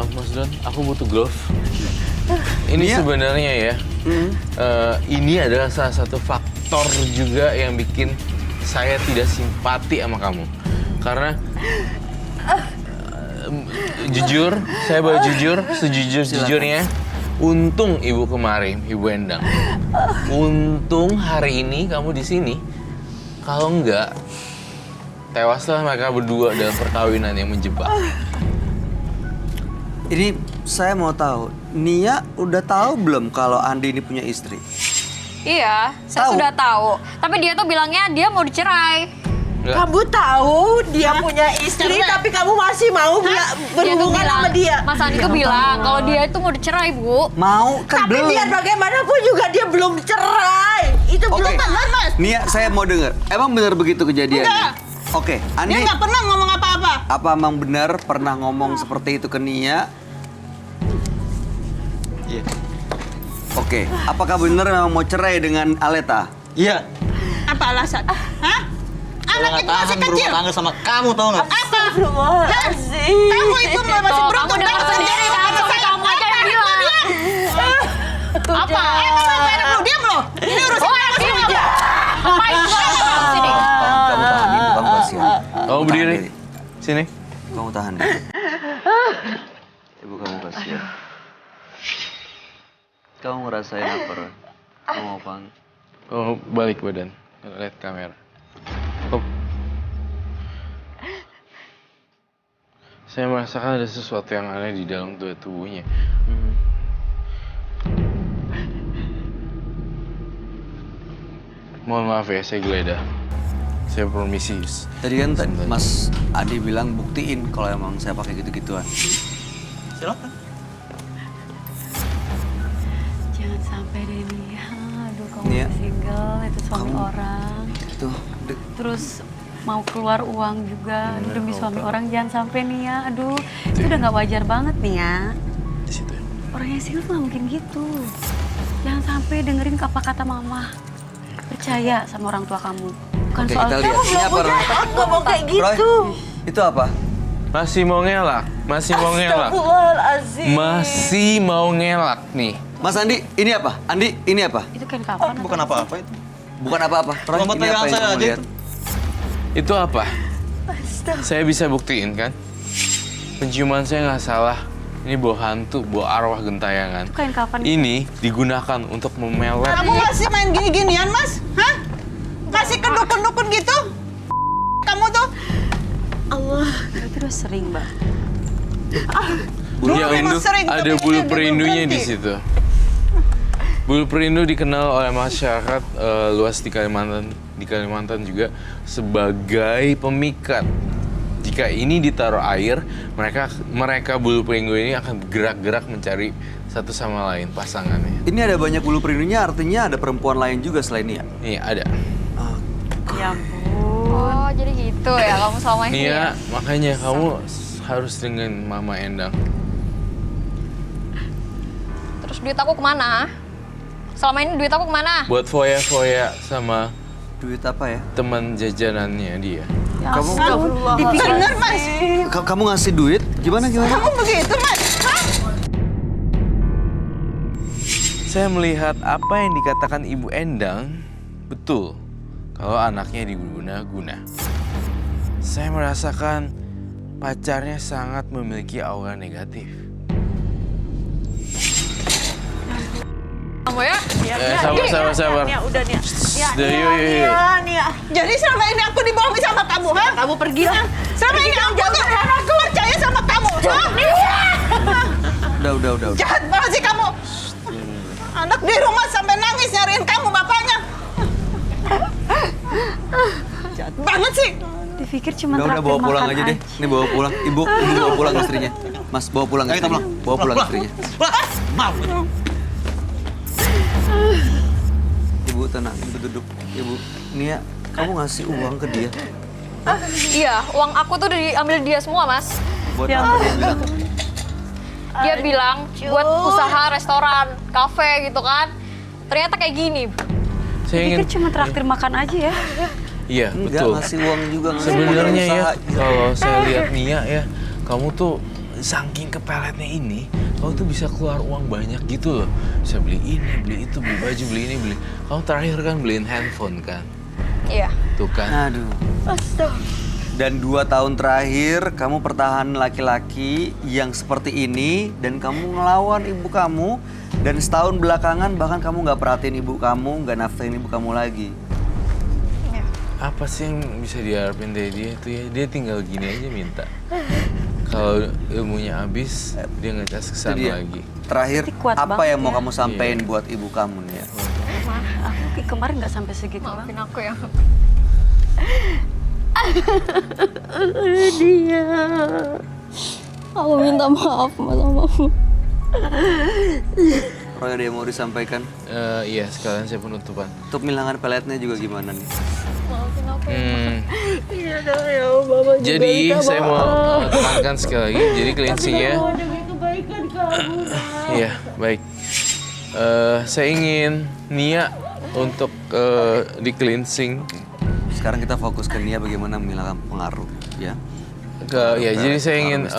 Mas Don, aku butuh glove. Ini Iya. sebenarnya ya, ini adalah salah satu faktor juga yang bikin saya tidak simpati sama kamu. Karena jujur, saya boleh jujur, sejujur-jujurnya, untung ibu kemarin, Ibu Endang. Untung hari ini kamu di sini. Kalau enggak, tewaslah mereka berdua dalam perkawinan yang menjebak. Ini saya mau tahu, Nia udah tahu belum kalau Andi ini punya istri? Iya, saya Tahu. sudah tahu. Tapi dia tuh bilangnya dia mau dicerai. Enggak. Kamu tahu dia punya istri, Cerai. tapi kamu masih mau Dia tuh berhubungan sama dia. Mas Andi tuh bilang kalau dia itu mau dicerai, Bu. Mau kan Tapi belum? biar bagaimanapun juga dia belum cerai. Itu Oke. belum benar, Mas. Nia, saya mau dengar. Emang benar begitu kejadiannya? Enggak. Oke, Andi, Dia nggak pernah ngomong apa-apa. apa emang benar pernah ngomong seperti itu ke Nia? Iya. Oke, apakah benar memang mau cerai dengan Aleta? Iya. Apa alasan? Hah? Anak Nggak itu masih tahan kecil. berumah tangga sama kamu, tau nggak? Astagfirullahaladzim. Kamu itu masih Tuh, beruntung kamu banget dengar sendiri sama kan, saya. kamu aja yang bilang. Apa? Lu diam loh. Ini urusan kamu sama dia. Ngapain kamu sini? Kamu tahan ibu, kamu kasihan. Kamu tahan berdiri. diri. Sini. Kamu tahan diri. Ibu kamu kasihan. Kamu ngerasain apa, Ron? Kamu mau apa? Kamu balik badan. Lihat kamera. Stop. Saya merasakan ada sesuatu yang aneh di dalam tubuhnya. Mohon maaf ya, saya geledah. Saya permisi. Tadi kan Mas Adi bilang buktiin kalau emang saya pakai gitu-gituan. Silakan. Jangan sampai deh Nia. Aduh, kamu Nia. single, itu suami Kamu- orang. Tuh, Terus mau keluar uang juga demi suami orang, jangan sampai Nia. Aduh, itu udah nggak wajar banget Nia. Di situ. Orang yang single tuh nggak mungkin gitu. Jangan sampai dengerin apa kata mama. Percaya sama orang tua kamu. Bukan oke soal kita lihat. Ini apa, Ron? Aku ngomong kayak Roy, gitu. itu apa? Masih mau ngelak. Masih mau ngelak. Astagfirullahaladzim. Masih mau ngelak nih. Mas Andi, ini apa? Andi, ini apa? itu kan kapan? Bukan apa-apa itu. Bukan apa-apa. Roy, Cuma ini pegangan apa yang saya kamu aja lihat? itu. Itu apa? Saya bisa buktiin kan? Penciuman saya nggak salah. Ini bau hantu, bau arwah gentayangan. Itu kain kapan? Ini digunakan untuk memelet. Kamu masih main gini-ginian, Mas? Hah? Kasih ke dukun-dukun gitu? Kamu tuh Itu udah sering, Mbak. Bulu Dulu perindu, memang sering ada tapi bulu ini perindunya di berhenti. situ. Bulu perindu dikenal oleh masyarakat luas di Kalimantan juga sebagai pemikat. Jika ini ditaruh air, mereka bulu perindu ini akan gerak-gerak mencari satu sama lain pasangannya. Ini ada banyak bulu perindunya, artinya ada perempuan lain juga selain Nia. Nih ada. Ya ampun. Oh, jadi gitu ya kamu selama ini ya? Nia, makanya kamu harus dengan Mama Endang. Terus duit aku kemana? Selama ini duit aku kemana? Buat foya-foya sama Duit apa ya? teman jajanannya dia. Ya Kamu- ampun. Dipikir bener, Mas. Kamu ngasih duit? Gimana? Kamu begitu, Mas? Hah? Saya melihat apa yang dikatakan Ibu Endang betul kalau anaknya diguna-guna. Saya merasakan pacarnya sangat memiliki aura negatif. Kamu ya? Sabar. Nia, udah Nia. Yuk. Nia. Jadi selama ini aku dibohongi sama kamu, ha? Kamu pergi lah. Selama ini aku tuh percaya sama kamu, ha? Udah. Jahat banget sih kamu. Anak di rumah sampai nangis nyariin kamu bapaknya. Jahat banget sih. dipikir cuma Udah traktir bawa pulang makan aja deh. Ini bawa pulang. Ibu bawa pulang istrinya. Mas bawa pulang Ayo kita istrinya. pulang. Bawa pulang istrinya. Maaf. Ibu tenang, ibu duduk. Ibu, Nia, kamu ngasih uang ke dia. Iya, uang aku tuh diambil dia semua, Mas. Buat Ya apa dia bilang? Dia bilang buat usaha restoran, kafe gitu kan. Ternyata kayak gini. Saya ingin Dipikir cuma traktir makan aja ya. Iya, Enggak, betul. ngasih uang juga. ngasih Sebenarnya ya, usaha. kalau saya lihat Nia ya, kamu tuh saking kepeletnya ini, kamu tuh bisa keluar uang banyak gitu loh. Bisa beli ini, beli itu, beli baju, beli ini, beli. Kamu terakhir kan beliin handphone kan? Iya. Tuh kan? Aduh. Dan 2 tahun terakhir kamu pertahanan laki-laki yang seperti ini dan kamu ngelawan ibu kamu dan setahun belakangan bahkan kamu nggak perhatiin ibu kamu, nggak nafkahin ibu kamu lagi. Apa sih yang bisa diharapin dari dia tuh ya? Dia tinggal gini aja minta. Kalau ilmunya habis, dia ngecas ke Itu sana dia. lagi. Terakhir, Berarti kuat apa banget yang mau ya. kamu sampaikan buat ibu kamu nih ya? Aku kemarin nggak sampai segitu. Maafin aku ya. Dia. Aku minta maaf sama mama. Roy ada yang mau disampaikan? Iya, sekalian saya penutupan. Untuk menghilangkan peletnya juga gimana nih? Maafin aku ya. Iya dong ya, mama juga Jadi minta saya mau maaf. tekankan sekali lagi. Jadi cleansingnya, Demi kebaikan kamu. iya baik. Saya ingin Nia untuk di cleansing. Sekarang kita fokus ke Nia bagaimana menghilangkan pengaruh, ya. Jadi saya ingin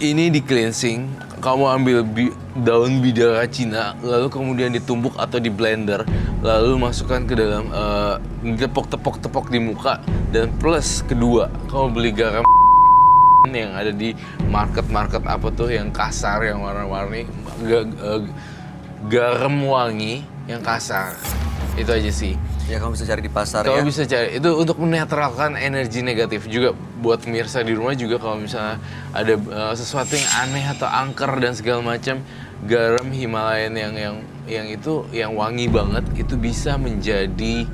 ini di cleansing. Kamu ambil daun bidara Cina, lalu kemudian ditumbuk atau di blender, lalu masukkan ke dalam tepok di muka, dan plus kedua, kamu beli garam yang ada di market apa tuh yang kasar, yang warna-warni, garam wangi yang kasar. Itu aja sih. Ya kamu bisa cari di pasar ya. Kamu bisa cari itu untuk menetralkan energi negatif juga buat pemirsa di rumah juga. Kalau misalnya ada sesuatu yang aneh atau angker dan segala macam, garam Himalayan yang itu yang wangi banget itu bisa menjadi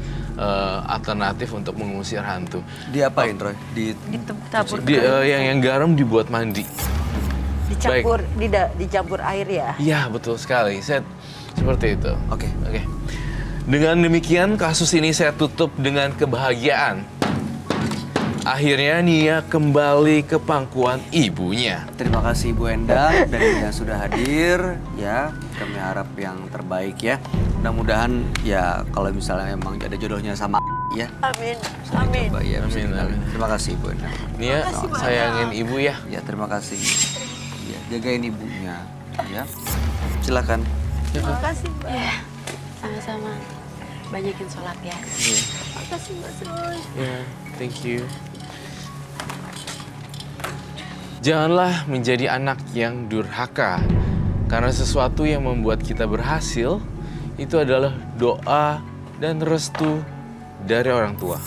alternatif untuk mengusir hantu. Diapain, Roy? Ditabur. Yang garam dibuat mandi. Dicampur air ya. Iya, betul sekali. Seperti itu. Oke. Dengan demikian, kasus ini saya tutup dengan kebahagiaan. Akhirnya Nia kembali ke pangkuan ibunya. Terima kasih Ibu Endang dan Nia sudah hadir, ya. Kami harap yang terbaik ya. Mudah-mudahan ya kalau misalnya memang ada jodohnya sama ya. Amin. Coba ya. Amin. Terima kasih Ibu Endang. Nia, sayangin ibu ya. Ya, terima kasih. Ya, jagain ibunya, ya. Silakan. Terima kasih, Mbak. Ya, sama-sama. Banyakin sholat ya. Makasih, Mbak Roy. Ya, thank you. Janganlah menjadi anak yang durhaka, karena sesuatu yang membuat kita berhasil itu adalah doa dan restu dari orang tua.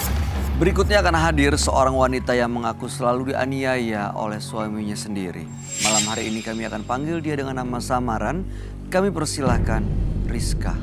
Berikutnya akan hadir seorang wanita yang mengaku selalu dianiaya oleh suaminya sendiri. Malam hari ini kami akan panggil dia dengan nama samaran. Kami persilahkan Rizka.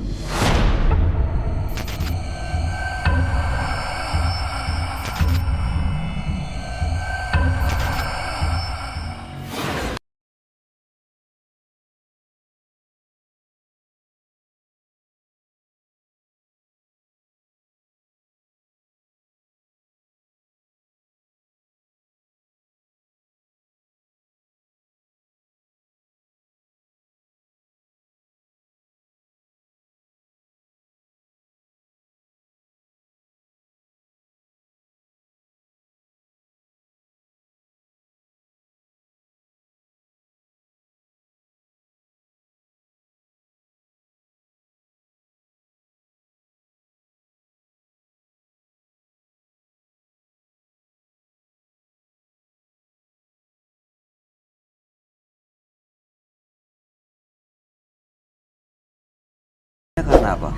Karena apa?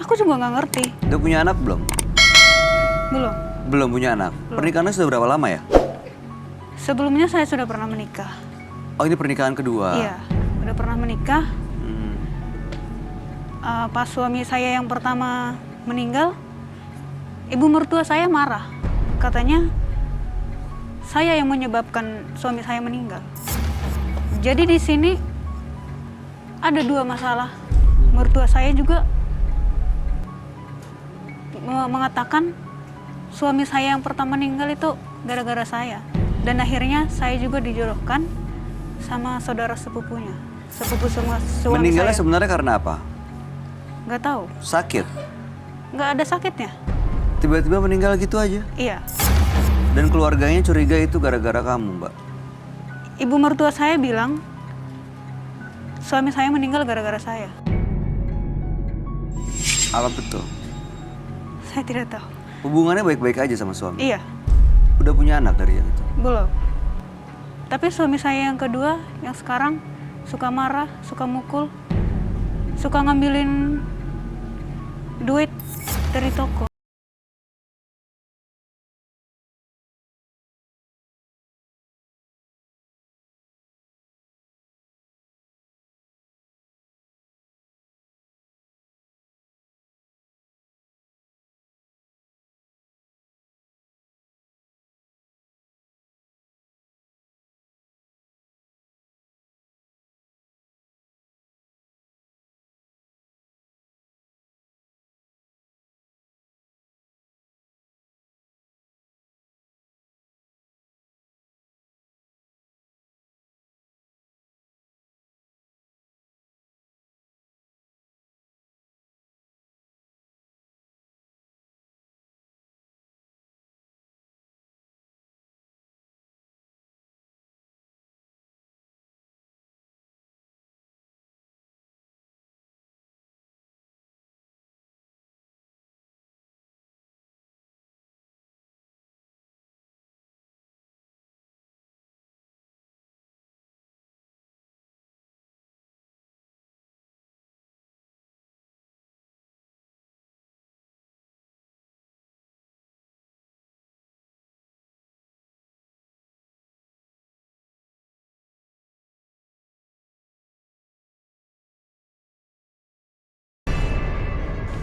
Aku juga nggak ngerti. Udah punya anak belum? Belum. Belum punya anak. Pernikahannya sudah berapa lama ya? Sebelumnya saya sudah pernah menikah. Oh, ini pernikahan kedua. Iya, udah pernah menikah. Hmm. Pas suami saya yang pertama meninggal, ibu mertua saya marah. Katanya saya yang menyebabkan suami saya meninggal. Jadi di sini ada dua masalah. Mertua saya juga mengatakan suami saya yang pertama meninggal itu gara-gara saya. Dan akhirnya saya juga dijodohkan sama saudara sepupunya. Sepupu semua suami Meninggalnya saya. sebenarnya karena apa? Nggak tahu. Sakit? Nggak ada sakitnya. Tiba-tiba meninggal gitu aja? Iya. Dan keluarganya curiga itu gara-gara kamu, Mbak? Ibu mertua saya bilang suami saya meninggal gara-gara saya. Apa betul? Saya tidak tahu. Hubungannya baik-baik aja sama suami? Iya, Udah punya anak dari yang itu? belum. Tapi suami saya yang kedua, yang sekarang suka marah, suka mukul, suka ngambilin duit dari toko.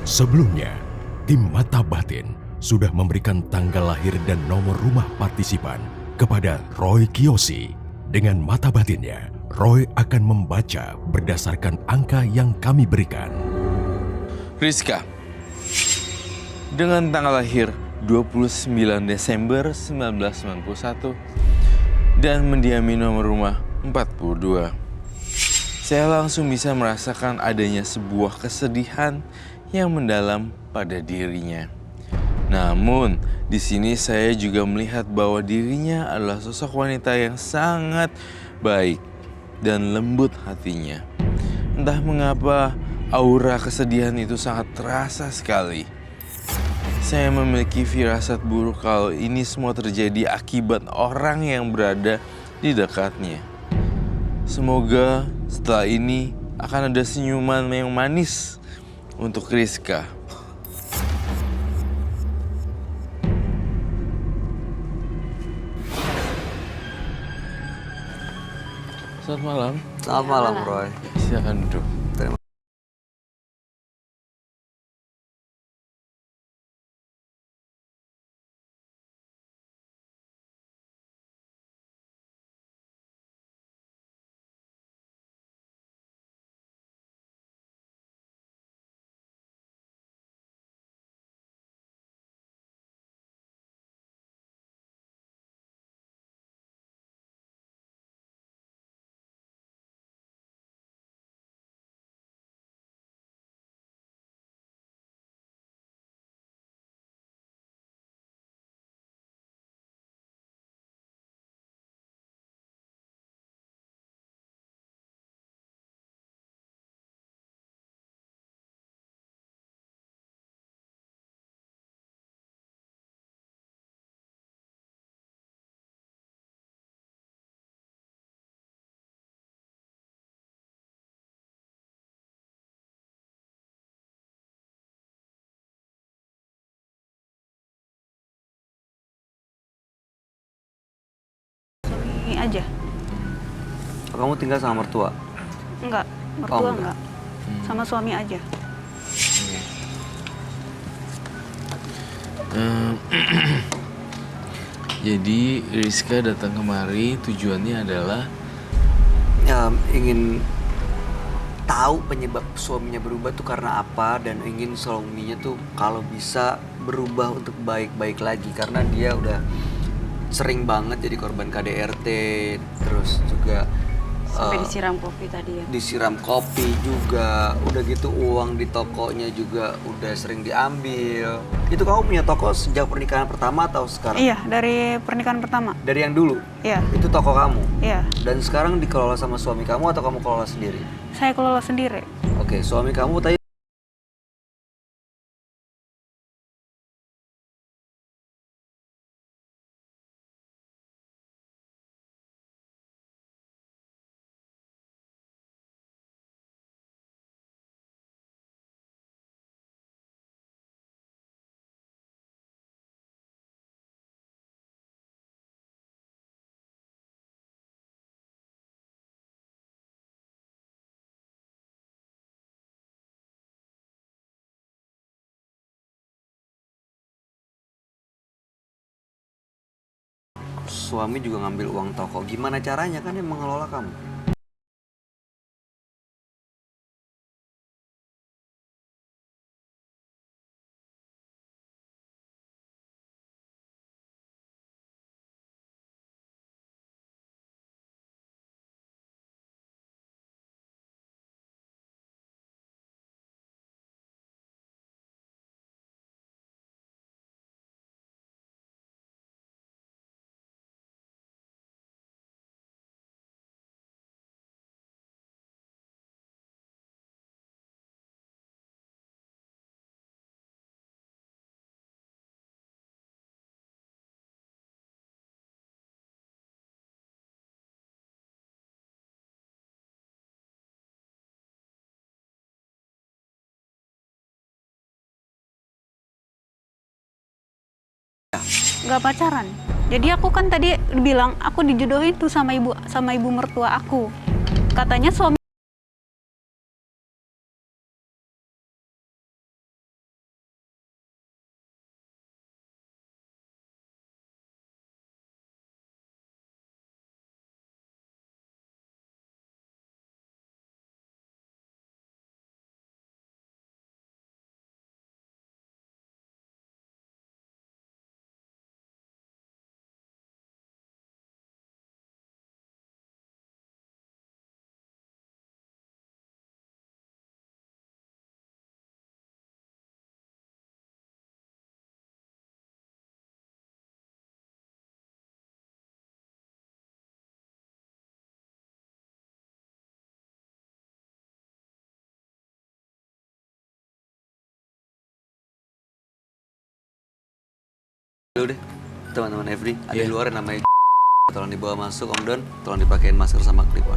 Sebelumnya, tim Mata Batin sudah memberikan tanggal lahir dan nomor rumah partisipan kepada Roy Kiyoshi. Dengan mata batinnya, Roy akan membaca berdasarkan angka yang kami berikan. Rizka, dengan tanggal lahir 29 Desember 1991 dan mendiami nomor rumah 42. Saya langsung bisa merasakan adanya sebuah kesedihan yang mendalam pada dirinya. Namun, di sini saya juga melihat bahwa dirinya adalah sosok wanita yang sangat baik dan lembut hatinya. Entah mengapa aura kesedihan itu sangat terasa sekali. Saya memiliki firasat buruk kalau ini semua terjadi akibat orang yang berada di dekatnya. Semoga setelah ini akan ada senyuman yang manis untuk Rizka. Selamat malam. Selamat malam, Roy. Silakan duduk. Ini aja. Kamu tinggal sama mertua? Enggak, mertua enggak. enggak. Sama suami aja. Jadi Rizka datang kemari tujuannya adalah Ya, ingin tahu penyebab suaminya berubah tuh karena apa, dan ingin suaminya tuh kalau bisa berubah untuk baik-baik lagi, karena dia udah sering banget jadi korban KDRT, terus juga Sampai disiram kopi tadi ya. disiram kopi juga, udah gitu uang di tokonya juga udah sering diambil. Itu kamu punya toko sejak pernikahan pertama atau sekarang? Iya, dari pernikahan pertama. Dari yang dulu? Iya, Itu toko kamu? iya. Dan sekarang dikelola sama suami kamu atau kamu kelola sendiri? Saya kelola sendiri. Oke, suami kamu tadi suami juga ngambil uang toko. Gimana caranya, kan yang mengelola kamu? Nggak pacaran. Jadi aku kan tadi bilang aku dijodohin tuh sama ibu mertua aku. Katanya suami Dulu deh, teman-teman Every, ada di luar yang namanya tolong dibawa masuk Om Don, tolong dipakein masker sama clip-on.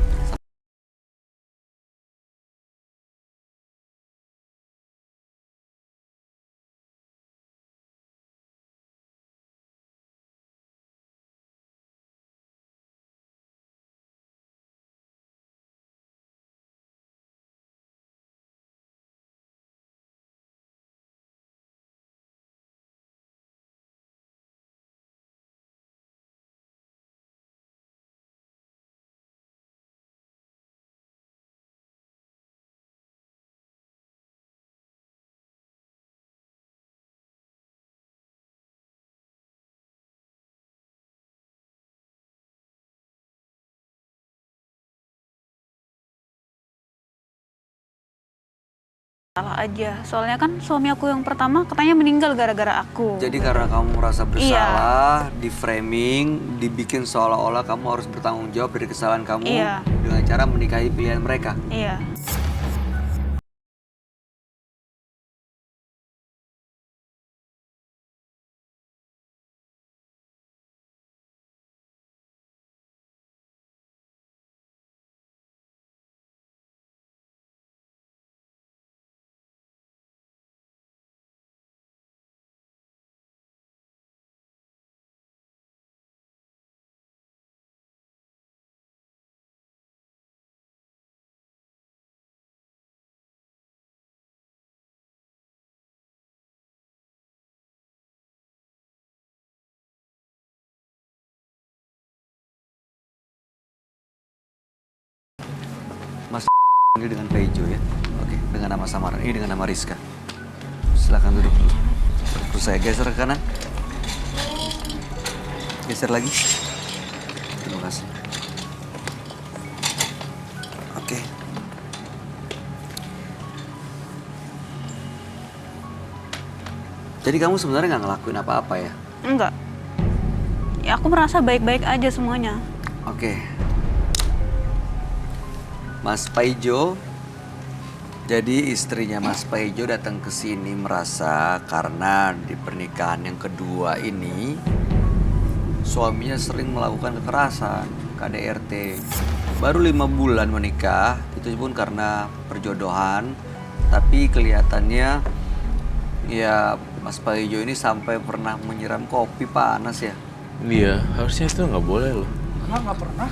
Salah aja. Soalnya kan suami aku yang pertama katanya meninggal gara-gara aku. Jadi karena kamu merasa bersalah, di framing, dibikin seolah-olah kamu harus bertanggung jawab dari kesalahan kamu dengan cara menikahi pilihan mereka. Iya. Mas ini dengan Pejo ya. Oke, dengan nama samaran. Ini dengan nama Rizka. Silakan duduk dulu. Terus saya geser ke kanan. Geser lagi. Terima kasih. Oke. Jadi kamu sebenarnya nggak ngelakuin apa-apa ya? Enggak. Ya aku merasa baik-baik aja semuanya. Oke. Mas Paijo, jadi istrinya Mas Paijo datang ke sini merasa karena di pernikahan yang kedua ini suaminya sering melakukan kekerasan, KDRT. Baru 5 bulan menikah, itu pun karena perjodohan, tapi kelihatannya ya Mas Paijo ini sampai pernah menyiram kopi panas ya. Iya, harusnya itu nggak boleh loh. Nggak pernah.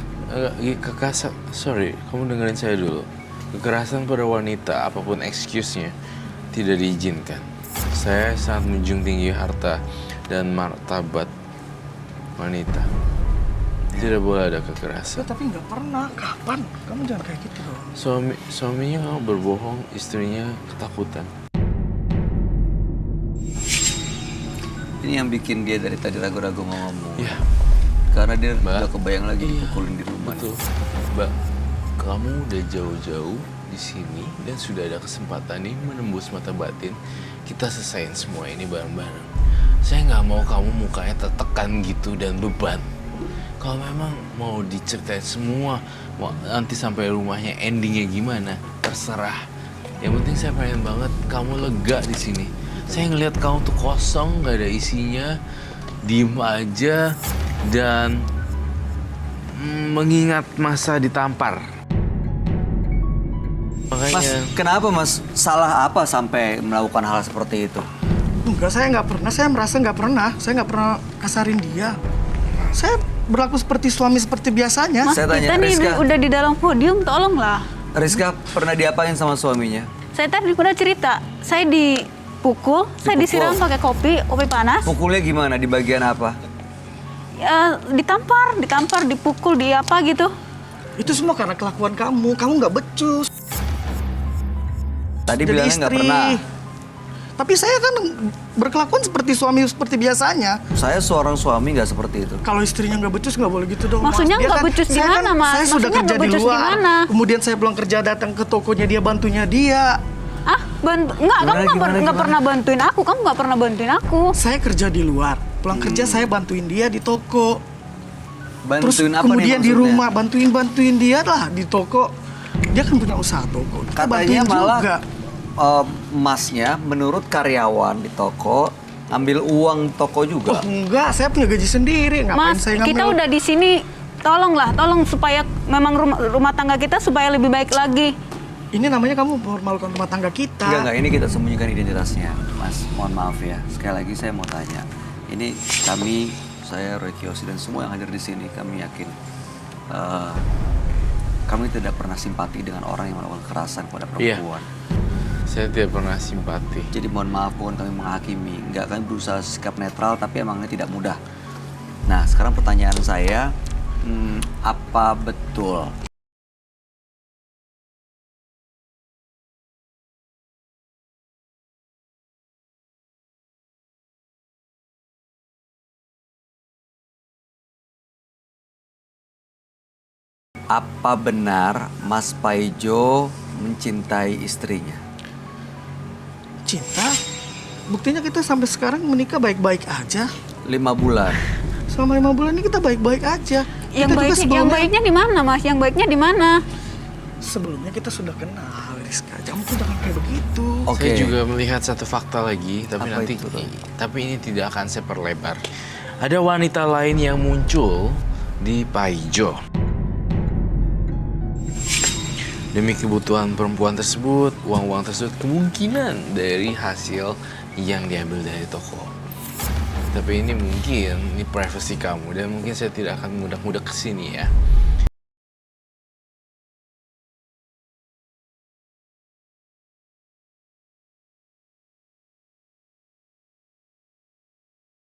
Kekerasan, sorry, kamu dengerin saya dulu. Kekerasan pada wanita, apapun excuse-nya, tidak diizinkan. Saya sangat menjunjung tinggi harta dan martabat wanita. Tidak boleh ada kekerasan. Tapi nggak pernah. Kapan? Kamu jangan kayak gitu dong. Suaminya berbohong, istrinya ketakutan. Ini yang bikin dia dari tadi ragu-ragu mau ngomong. Ya. Karena dia Mbak, udah kebayang lagi dipukulin di rumah. Betul. Mbak, kamu udah jauh-jauh di sini dan sudah ada kesempatan nih menembus mata batin. Kita selesaiin semua ini bareng-bareng. Saya nggak mau kamu mukanya tertekan gitu dan beban. Kalau memang mau diceritain semua, mau nanti sampai rumahnya endingnya gimana, terserah. Yang penting saya pengen banget kamu lega di sini. Saya ngelihat kamu tuh kosong, nggak ada isinya, diem aja. Dan mengingat masa ditampar. Makanya... Mas, kenapa Mas? Salah apa sampai melakukan hal seperti itu? Enggak, saya nggak pernah. Saya merasa nggak pernah. Saya nggak pernah kasarin dia. Saya berlaku seperti suami seperti biasanya. Mas, Saya tanya, kita nih Rizka. udah di dalam podium, tolonglah. Rizka pernah diapain sama suaminya? Saya tadi udah cerita, saya dipukul, saya disiram pakai kopi panas. Pukulnya gimana? Di bagian apa? Ya, ditampar, dipukul, di apa gitu. Itu semua karena kelakuan kamu. Kamu nggak becus. Tadi Jadi bilangnya nggak pernah. Tapi saya kan berkelakuan seperti suami seperti biasanya. Saya seorang suami nggak seperti itu. Kalau istrinya nggak becus nggak boleh gitu dong. Maksudnya Mas. Dia nggak becus saya gimana, Mas? Saya sudah Maksudnya kerja nggak di becus luar. gimana? Kemudian saya pulang kerja datang ke tokonya dia, bantunya dia. Ah, enggak, kamu nggak pernah bantuin aku. Kamu nggak pernah bantuin aku. Saya kerja di luar. Pulang kerja saya bantuin dia di toko. Bantuin Terus apa kemudian nih di maksudnya? rumah bantuin dia lah di toko. Dia kan punya usaha toko. Kita Katanya bantuin malah juga. Masnya menurut karyawan di toko Ambil uang toko juga? Oh, enggak, saya punya gaji sendiri. Ngapain Mas, saya ngambil? kita udah di sini. Tolong supaya memang rumah tangga kita supaya lebih baik lagi. Ini namanya kamu mempermalukan rumah tangga kita. Enggak, ini kita sembunyikan identitasnya. Mas, mohon maaf ya. Sekali lagi saya mau tanya. Ini kami, saya Roy Kiyoshi dan semua yang hadir di sini, kami yakin kami tidak pernah simpati dengan orang yang melakukan kekerasan kepada perempuan. Saya tidak pernah simpati. Jadi mohon maaf, bukan kami menghakimi. Enggak, kami berusaha sikap netral, tapi emangnya tidak mudah. Nah, sekarang pertanyaan saya, apa betul apa benar Mas Paijo mencintai istrinya? Cinta? Buktinya kita sampai sekarang menikah baik-baik aja. 5 bulan. Selama 5 bulan ini kita baik-baik aja. Yang baiknya di mana, Mas? Yang baiknya di mana? Sebelumnya kita sudah kenal, Rizka. Kamu tuh jangan kayak begitu. Oke. Saya juga melihat satu fakta lagi, tapi Apa nanti itu, Roy? tapi ini tidak akan saya perlebar. Ada wanita lain yang muncul di Paijo. Demi kebutuhan perempuan tersebut, uang-uang tersebut kemungkinan dari hasil yang diambil dari toko. Tapi ini mungkin, ini privasi kamu dan mungkin saya tidak akan mudah-mudah kesini ya.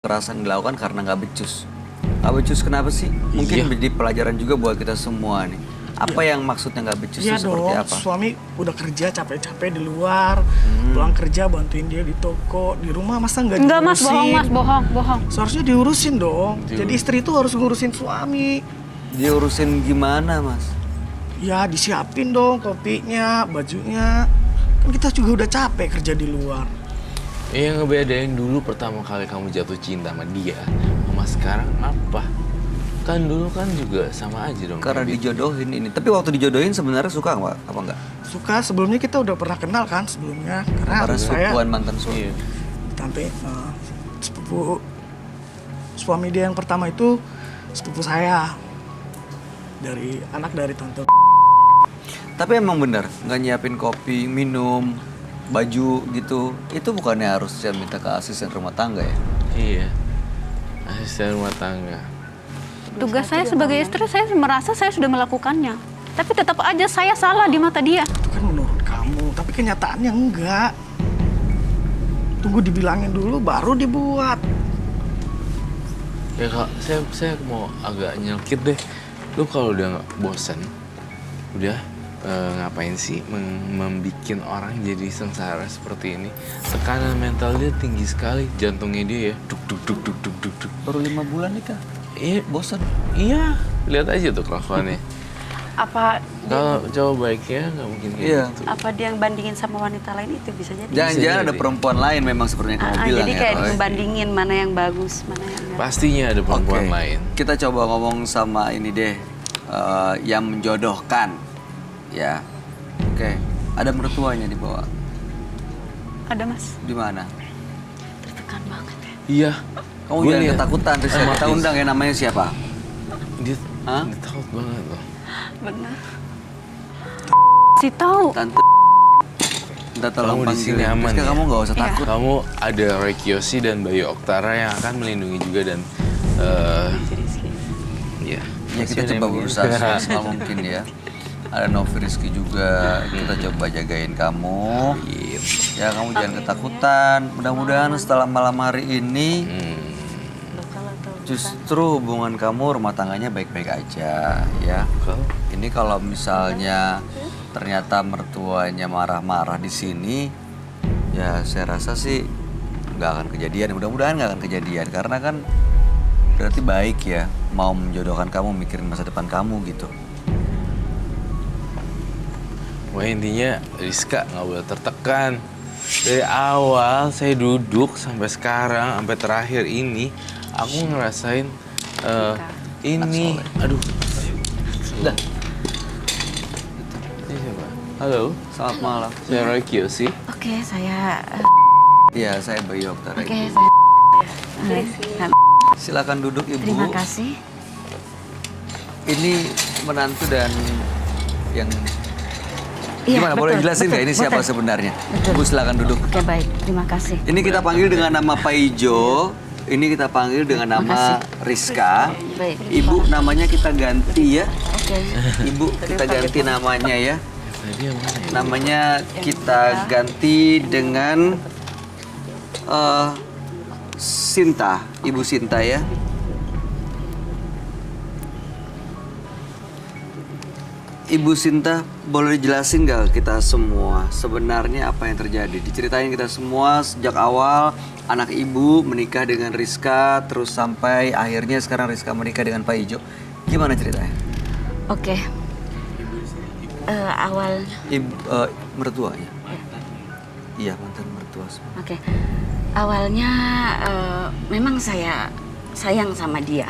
Kekerasan dilakukan karena nggak becus. Nggak becus kenapa sih? Mungkin Iya. menjadi pelajaran juga buat kita semua nih. Apa yang maksudnya nggak becus Iya itu seperti dong, apa? suami udah kerja capek-capek di luar, pulang kerja bantuin dia di toko, di rumah masa nggak diurusin? Enggak, Mas, bohong. Seharusnya diurusin dong. Jadi istri itu harus ngurusin suami. Diurusin gimana, Mas? Ya disiapin dong kopinya, bajunya. Kan kita juga udah capek kerja di luar. Yang ngebedain dulu pertama kali kamu jatuh cinta sama dia, sama sekarang apa? Kan dulu kan juga sama aja dong. Karena kayak gitu. dijodohin ini. Tapi waktu dijodohin sebenarnya suka nggak? Apa enggak? Suka, sebelumnya kita udah pernah kenal kan sebelumnya. Karena Karena saya sepupuan mantan suami. Iya. tante sepupu suami dia yang pertama itu sepupu saya. Anak dari tante. Tapi emang benar, nggak nyiapin kopi, minum, baju gitu. Itu bukannya harus saya minta ke asisten rumah tangga ya? Iya. Asisten rumah tangga. Tugas saya sebagai istri, saya merasa saya sudah melakukannya. Tapi tetap aja saya salah di mata dia. Itu kan menurut kamu, tapi kenyataannya enggak. Tunggu dibilangin dulu baru dibuat. Ya kak, saya mau agak nyelkit deh. Lu kalau udah nggak bosan, udah ngapain sih membikin orang jadi sengsara seperti ini? Tekanan mental dia tinggi sekali, jantungnya dia ya, duk duk duk duk duk duk duk. Baru 5 bulan nih, Kak. Iya, Bosan. Iya, lihat aja tuh kelakuannya. Apa Kalau cowok baiknya nggak mungkin kayak Iya. gitu. apa dia yang bandingin sama wanita lain itu bisa jadi. Jangan-jangan ada jadi. perempuan lain memang seperti yang kamu bilang Jadi ya, kayak Roy. dibandingin mana yang bagus, mana yang enggak. Pastinya ada perempuan Oke. lain. Kita coba ngomong sama ini deh, yang menjodohkan, ya. Oke, ada mertuanya di bawah. Ada, Mas. Di mana? Tertekan banget ya. Iya. Kamu Gua jangan lihat. ketakutan, Rizka. Sama Kita Riz. undang ya, namanya siapa? Dia, Hah? dia takut banget loh. Benar. Si tahu. Tante. Minta tolong Kamu di panggil. sini aman Rizka, ya? kamu nggak usah Iya. takut. Kamu ada Roy Kiyoshi dan Bayu Oktara yang akan melindungi juga dan Jadi sih. ya. Ya kita coba berusaha semaksimal mungkin ya. Ada Novi Rizky juga, kita coba jagain kamu. Ya kamu jangan ketakutan. Mudah-mudahan setelah malam hari ini justru hubungan kamu rumah tangganya baik-baik aja ya. Ini kalau misalnya ternyata mertuanya marah-marah di sini, ya saya rasa sih nggak akan kejadian. Mudah-mudahan nggak akan kejadian karena kan berarti baik ya mau menjodohkan kamu, mikirin masa depan kamu gitu. Wah intinya Rizka nggak boleh tertekan. Dari awal saya duduk sampai sekarang, sampai terakhir ini, aku ngerasain ini, aduh. Udah. Ini siapa? Halo, Selamat malam. saya Roy Kiyoshi. Oke, saya Iya, saya Bayu Oktara. Oke, Ibu. saya Silakan duduk Ibu. Terima kasih. Ini menantu dan yang Iya, gimana? Boleh betul, jelasin betul, nggak ini siapa betul. sebenarnya? Betul. Ibu silakan duduk. Oke, baik. Terima kasih. Ini kita panggil dengan nama Pak Ijo. Ini kita panggil dengan nama Rizka. Baik. Ibu namanya kita ganti ya. Oke. Ibu kita ganti namanya ya. Namanya kita ganti dengan Sinta, Ibu Sinta ya. Ibu Sinta, boleh dijelasin nggak kita semua sebenarnya apa yang terjadi? Diceritain kita semua sejak awal anak ibu menikah dengan Rizka, terus sampai akhirnya sekarang Rizka menikah dengan Pak Ijo. Gimana ceritanya? Oke. Awal. Mertua ya? Iya, mantan mertua semua. Oke. Awalnya memang saya sayang sama dia.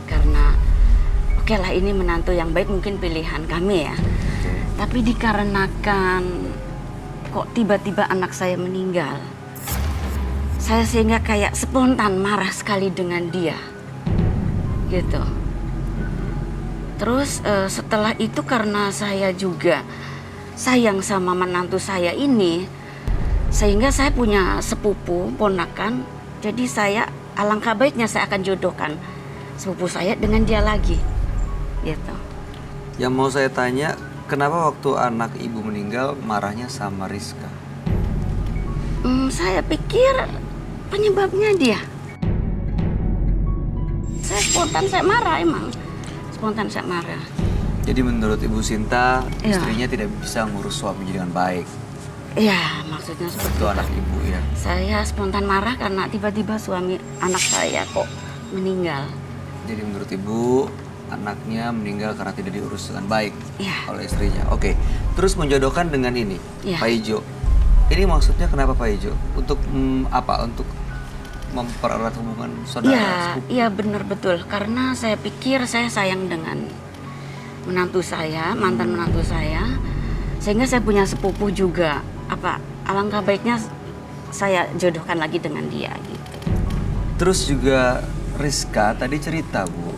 Karena oke lah ini menantu yang baik, mungkin pilihan kami ya. Tapi dikarenakan kok tiba-tiba anak saya meninggal, saya sehingga kayak spontan marah sekali dengan dia. Gitu. Terus setelah itu karena saya juga sayang sama menantu saya ini, sehingga saya punya sepupu, ponakan. Jadi saya alangkah baiknya saya akan jodohkan sepupu saya dengan dia lagi. Gitu. Yang mau saya tanya, kenapa waktu anak ibu meninggal marahnya sama Rizka? Saya pikir penyebabnya dia. Saya spontan, saya marah emang. Spontan saya marah. Jadi menurut Ibu Sinta, Iya. istrinya tidak bisa ngurus suaminya dengan baik. Iya, maksudnya seperti Itu anak ibu ya. Saya spontan marah karena tiba-tiba suami anak saya kok meninggal. Jadi menurut Ibu, anaknya meninggal karena tidak diurus dengan baik Iya. oleh istrinya. Oke, terus menjodohkan dengan ini, Iya. Pak Ijo. Ini maksudnya kenapa Pak Ijo? Untuk apa? Untuk mempererat hubungan saudara Iya, sepupu? iya benar betul. Karena saya pikir saya sayang dengan menantu saya, mantan menantu saya. Sehingga saya punya sepupu juga. Alangkah baiknya saya jodohkan lagi dengan dia gitu. Terus juga Rizka tadi cerita Bu,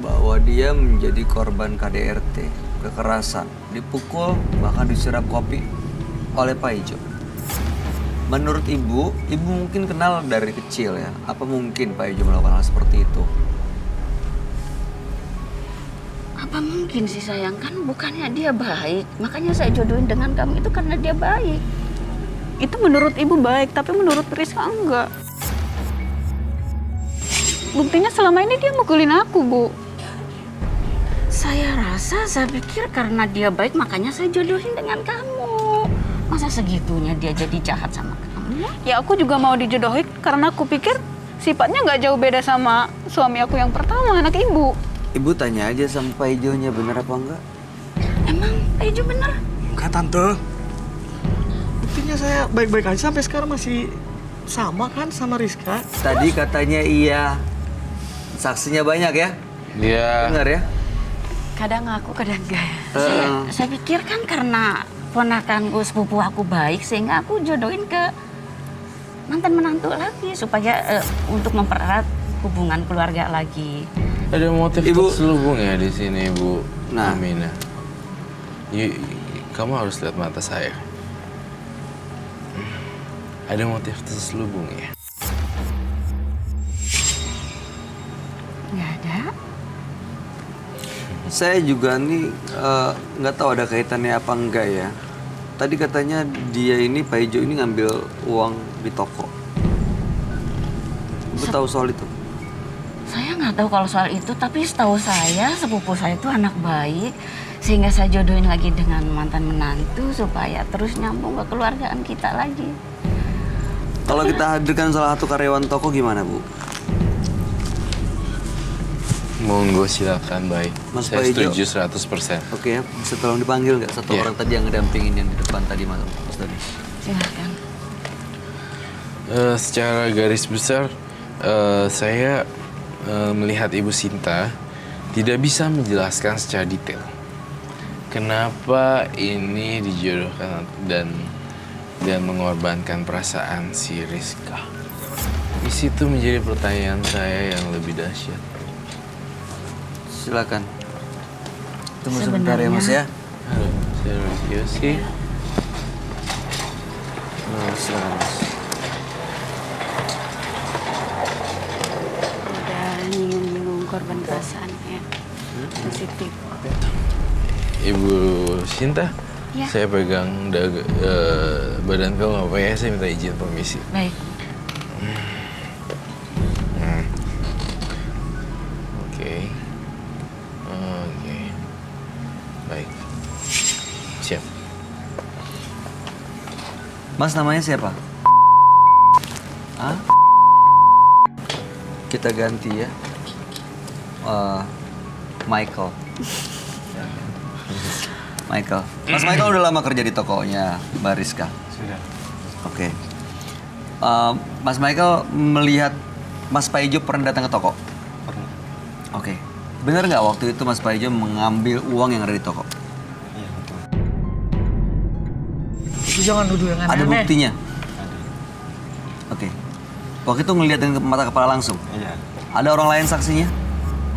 bahwa dia menjadi korban KDRT, kekerasan, dipukul, bahkan disiram kopi oleh Pak Ijo. Menurut Ibu mungkin kenal dari kecil ya. Apa mungkin Pak Ijo melakukan hal seperti itu? Apa mungkin sih sayang, kan bukannya dia baik. Makanya saya jodohin dengan kamu itu karena dia baik. Itu menurut ibu baik, tapi menurut Rizka enggak. Buktinya selama ini dia mukulin aku, Bu. Saya pikir karena dia baik makanya saya jodohin dengan kamu. Masa segitunya dia jadi jahat sama kamu? Ya aku juga mau dijodohin karena aku pikir sifatnya nggak jauh beda sama suami aku yang pertama, anak ibu. Ibu tanya aja sama Pak Ijonya bener apa enggak? Emang Pak Ijo bener? Enggak, Tante. Buktinya saya baik-baik aja sampai sekarang masih sama kan sama Rizka. Tadi katanya iya. Saksinya banyak ya? Iya. Benar ya? Kadang aku, kadang enggak. Saya pikir kan karena ponakanku, sepupu aku baik, sehingga aku jodohin ke mantan menantu lagi supaya untuk mempererat hubungan keluarga lagi. Ada motif Ibu. terselubung ya di sini, Bu Nah. Amina. Kamu harus lihat mata saya. Ada motif terselubung ya. Nggak ada. Saya juga nih nggak tahu ada kaitannya apa enggak ya. Tadi katanya dia ini Pak Ijo ini ngambil uang di toko. Ibu tahu soal itu? Saya nggak tahu kalau soal itu, tapi setahu saya sepupu saya itu anak baik, sehingga saya jodohin lagi dengan mantan menantu supaya terus nyambung ke keluargaan kita lagi. Kalau kita hadirkan salah satu karyawan toko gimana Bu? Monggo silakan, baik. Mas Saya Pak Ijo. setuju 100%. Oke ya, bisa tolong dipanggil nggak satu Iya. orang tadi yang ngedampingin yang di depan tadi Mas tadi? Silakan. Secara garis besar, saya melihat Ibu Sinta tidak bisa menjelaskan secara detail kenapa ini dijodohkan dan mengorbankan perasaan si Rizka. Di situ menjadi pertanyaan saya yang lebih dahsyat. Silakan. Tunggu sebentar ya Mas ya. Halo, saya Roy Kiyoshi. Silakan Mas. Udah nyinggung-nyinggung korban perasaannya. Positif. Ibu Sinta, Ya. saya pegang badan kamu apa ya? Saya minta izin permisi. Baik. Oke. Oke. Baik. Siap. Mas namanya siapa? Hah? Kita ganti ya. Michael. Michael. Mas Michael udah lama kerja di tokonya Mbak Rizka? Sudah. Oke. Mas Michael melihat Mas Paijo pernah datang ke toko? Pernah. Oke. Benar nggak waktu itu Mas Paijo mengambil uang yang ada di toko? Iya, betul. Itu jangan nuduh yang Ada aneh-aneh. buktinya? Ada. Oke. Waktu itu ngeliat dengan mata kepala langsung? Iya. Ada orang lain saksinya?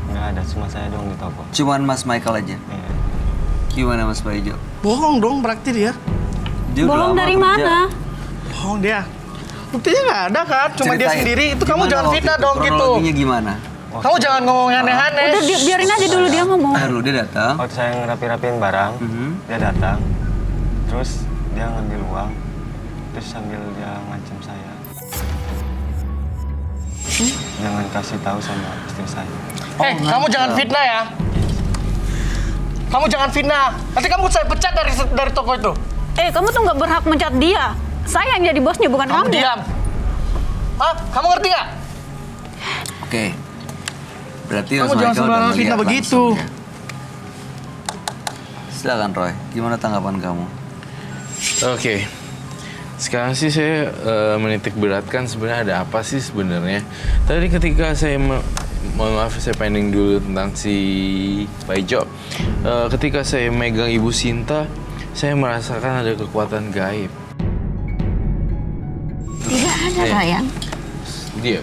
Nggak ada, cuma saya doang di toko. Cuman Mas Michael aja? Iya. Gimana Mas Paijo? Bohong dong berarti dia. Dia udah Bohong lama dari kerja. mana? Bohong dia. Buktinya nggak ada kan, cuma dia Ceritain. sendiri. Itu kamu Gimana jangan waktu fitnah itu? dong gitu. Kronologinya gimana? Kamu jangan ngomong aneh-aneh. Udah biarin aja dulu dia ngomong. Dulu dia datang. Waktu saya ngerapi-rapiin barang, dia datang. Terus dia ngambil uang. Terus sambil dia ngancam saya. Jangan kasih tahu sama istri saya. Kamu jangan fitnah ya. Kamu jangan fitnah. Nanti kamu saya pecat dari toko itu. Kamu tuh nggak berhak mencat dia. Saya yang jadi bosnya, bukan Kamu kamu. diam. Hah? Kamu ngerti nggak? Oke. Berarti Kamu Mas jangan Michael udah sembarangan melihat fitnah begitu. langsung ya. Silakan Roy, gimana tanggapan kamu? Oke. Sekarang sih saya menitik beratkan sebenarnya ada apa sih sebenarnya. Tadi ketika saya mohon maaf saya pending dulu tentang si Paijo. Ketika saya megang Ibu Sinta, saya merasakan ada kekuatan gaib. Tidak ada, Ryan. Dia,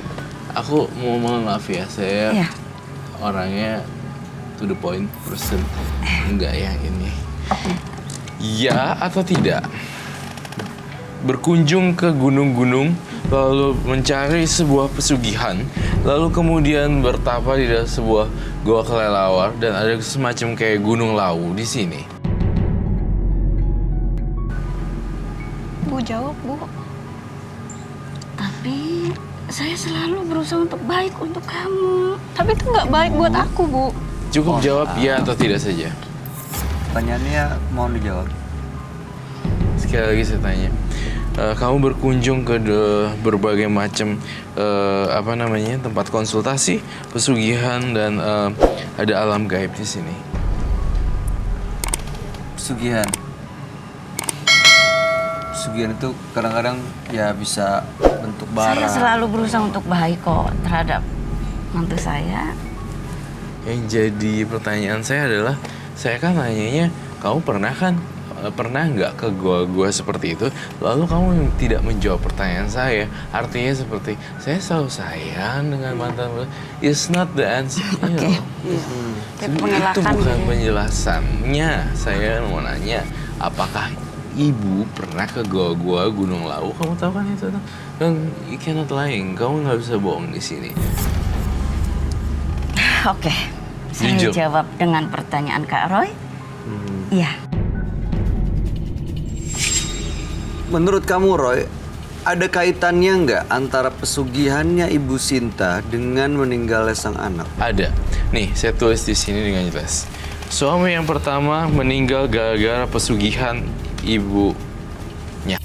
aku mau mohon maaf ya, saya Iya. orangnya to the point person. Enggak ya ini. Ya atau tidak? Berkunjung ke gunung-gunung, lalu mencari sebuah pesugihan, lalu kemudian bertapa di dalam sebuah goa kelelawar dan ada semacam kayak gunung lawu di sini. Bu, jawab, Bu. Tapi saya selalu berusaha untuk baik untuk kamu. Tapi itu nggak baik buat aku, Bu. Cukup jawab ya atau tidak saja. Pertanyaannya mohon dijawab. Sekali lagi saya tanya, kamu berkunjung ke berbagai macam tempat konsultasi, pesugihan dan ada alam gaib di sini. Pesugihan. Pesugihan itu kadang-kadang ya bisa bentuk barang. Saya selalu berusaha untuk baik kok terhadap mantu saya. Yang jadi pertanyaan saya adalah, saya kan nanyanya, kamu pernah nggak ke gua seperti itu? Lalu kamu tidak menjawab pertanyaan saya. Artinya seperti, saya selalu sayang dengan mantan. It's not the answer. Oke. Itu bukan penjelasannya. Saya mau nanya, apakah ibu pernah ke gua Gunung Lawu? Kamu tahu kan itu? Kan you cannot lying. Kamu nggak bisa bohong di sini. Oke. Saya Jujur. jawab dengan pertanyaan Kak Roy. Iya. Menurut kamu Roy, ada kaitannya nggak antara pesugihannya Ibu Sinta dengan meninggalnya sang anak? Ada. Nih, saya tulis di sini dengan jelas. Suami yang pertama meninggal gara-gara pesugihan ibunya.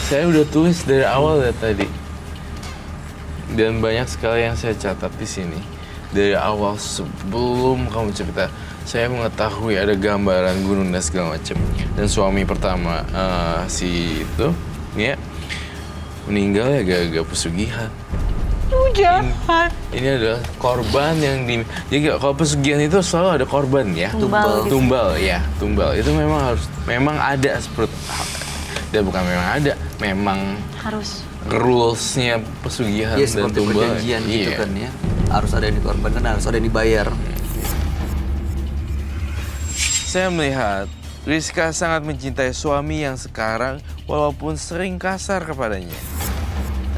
Saya udah tulis dari awal dari tadi. Dan banyak sekali yang saya catat di sini. Dari awal sebelum kamu cerita, saya mengetahui ada gambaran gunung dan segala macam. Dan suami pertama si itu, ya meninggal ya gara-gara pesugihan. Jahat. Ini adalah korban yang jadi kalau pesugihan itu selalu ada korban ya. Tumbal. Tumbal ya, tumbal. Itu memang ada seperti Dan bukan memang ada, memang Harus. rules-nya pesugihan Iya, dan seperti tumbal. perjanjian gitu Iya. kan ya. Harus ada yang dikorbankan, harus ada yang dibayar. Saya melihat Rizka sangat mencintai suami yang sekarang walaupun sering kasar kepadanya.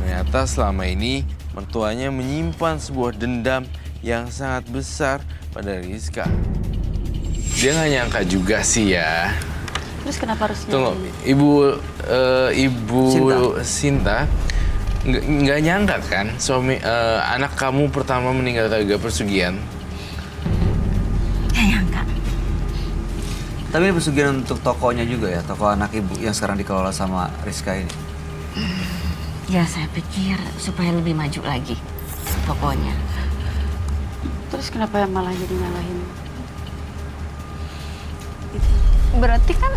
Ternyata selama ini mertuanya menyimpan sebuah dendam yang sangat besar pada Rizka. Dia nggak nyangka juga sih ya. Terus kenapa harus Tunggu, nyanyi? Ibu Sinta nggak nyangka kan suami anak kamu pertama meninggal karena persugihan. Nggak nyangka. Tapi ini pesugihan untuk tokonya juga ya, toko anak ibu yang sekarang dikelola sama Rizka ini. Ya saya pikir supaya lebih maju lagi tokonya. Terus kenapa malah jadi nyalahin? Berarti kan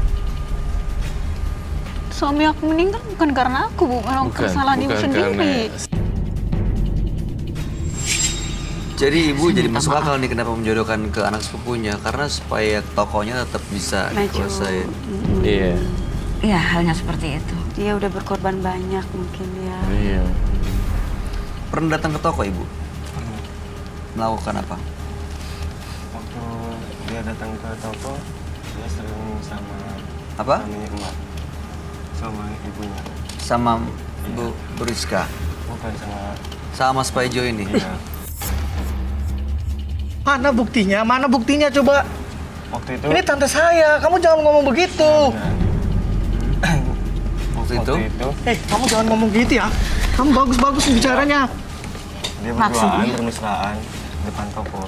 suami aku meninggal bukan karena aku, Bu. Memang kesalahan ibu sendiri. Jadi ibu jadi masuk akal nih kenapa menjodohkan ke anak sepupunya, karena supaya tokonya tetap bisa Maju. dikuasain. Iya. Ya halnya seperti itu. Dia udah berkorban banyak mungkin ya. Iya. Pernah datang ke toko ibu? Melakukan apa? Waktu dia datang ke toko, dia sering sama Apa? suaminya emak, sama ibunya. Sama Bu Rizka? Bukan sama. Sama Mas Paijo ini? Iya. Mana buktinya? Mana buktinya coba? Waktu itu. Ini tante saya, kamu jangan ngomong begitu. Waktu itu? Kamu jangan ngomong gitu ya. Kamu bagus-bagus bicaranya. Dia berduaan, bermesraan depan toko.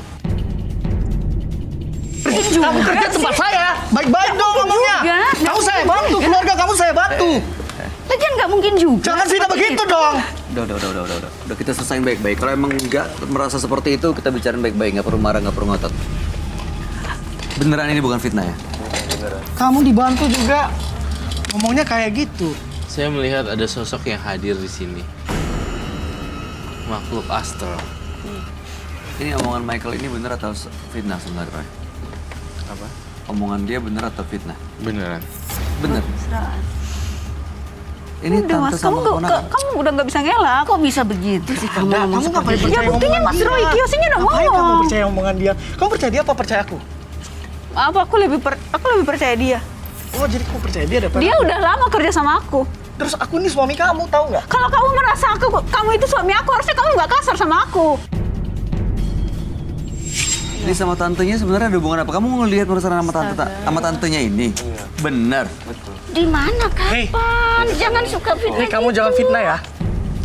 Kamu kerja tempat saya, baik-baik dong ngomongnya. Kamu saya bantu, keluarga kamu saya bantu. Lagian nggak mungkin juga. Jangan tidak begitu dong. Udah. Udah kita selesain baik-baik. Kalau emang nggak merasa seperti itu, kita bicarain baik-baik. Nggak perlu marah, nggak perlu ngotot. Beneran ini bukan fitnah ya? Kamu dibantu juga. Ngomongnya kayak gitu. Saya melihat ada sosok yang hadir di sini. Makhluk astral. Ini omongan Michael ini bener atau fitnah sebenarnya, Roy? Apa? Omongan dia bener atau fitnah? Beneran. Bener. Ini Udah tante Mas, sama keponakan. kamu udah nggak bisa ngelak. Kok bisa begitu sih kamu Ada, ngomong kamu ngapain seperti itu? percaya Ya buktinya omongan Mas dia? Roy Kiosinya udah Ngapain ngomong. kamu percaya omongan dia? Kamu percaya dia apa percaya aku? Apa aku lebih percaya dia. Oh jadi kamu percaya dia daripada Dia aku? udah lama kerja sama aku. Terus aku ini suami kamu, tahu nggak? Kalau kamu merasa kamu itu suami aku, harusnya kamu nggak kasar sama aku. Ini sama tantenya sebenarnya ada hubungan apa? Kamu ngelihat perusahaan sama tantenya ini? Bener. Di mana kapan? Jangan suka fitnah. Kamu jangan fitnah ya.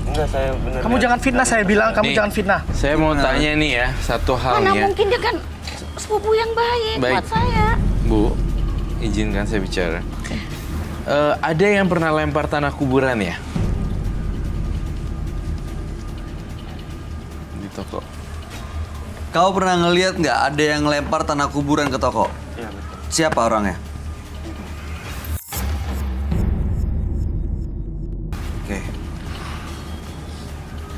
Enggak, saya bener. Kamu jangan fitnah, saya bilang kamu Nih, jangan fitnah. Saya mau tanya nih ya, satu hal Mana nih ya. mungkin dia kan sepupu yang baik Baik. buat saya. Bu, izinkan saya bicara. Ada yang pernah lempar tanah kuburan ya? Di toko. Kau pernah ngelihat nggak ada yang lempar tanah kuburan ke toko? Iya betul. Siapa orangnya? Oke.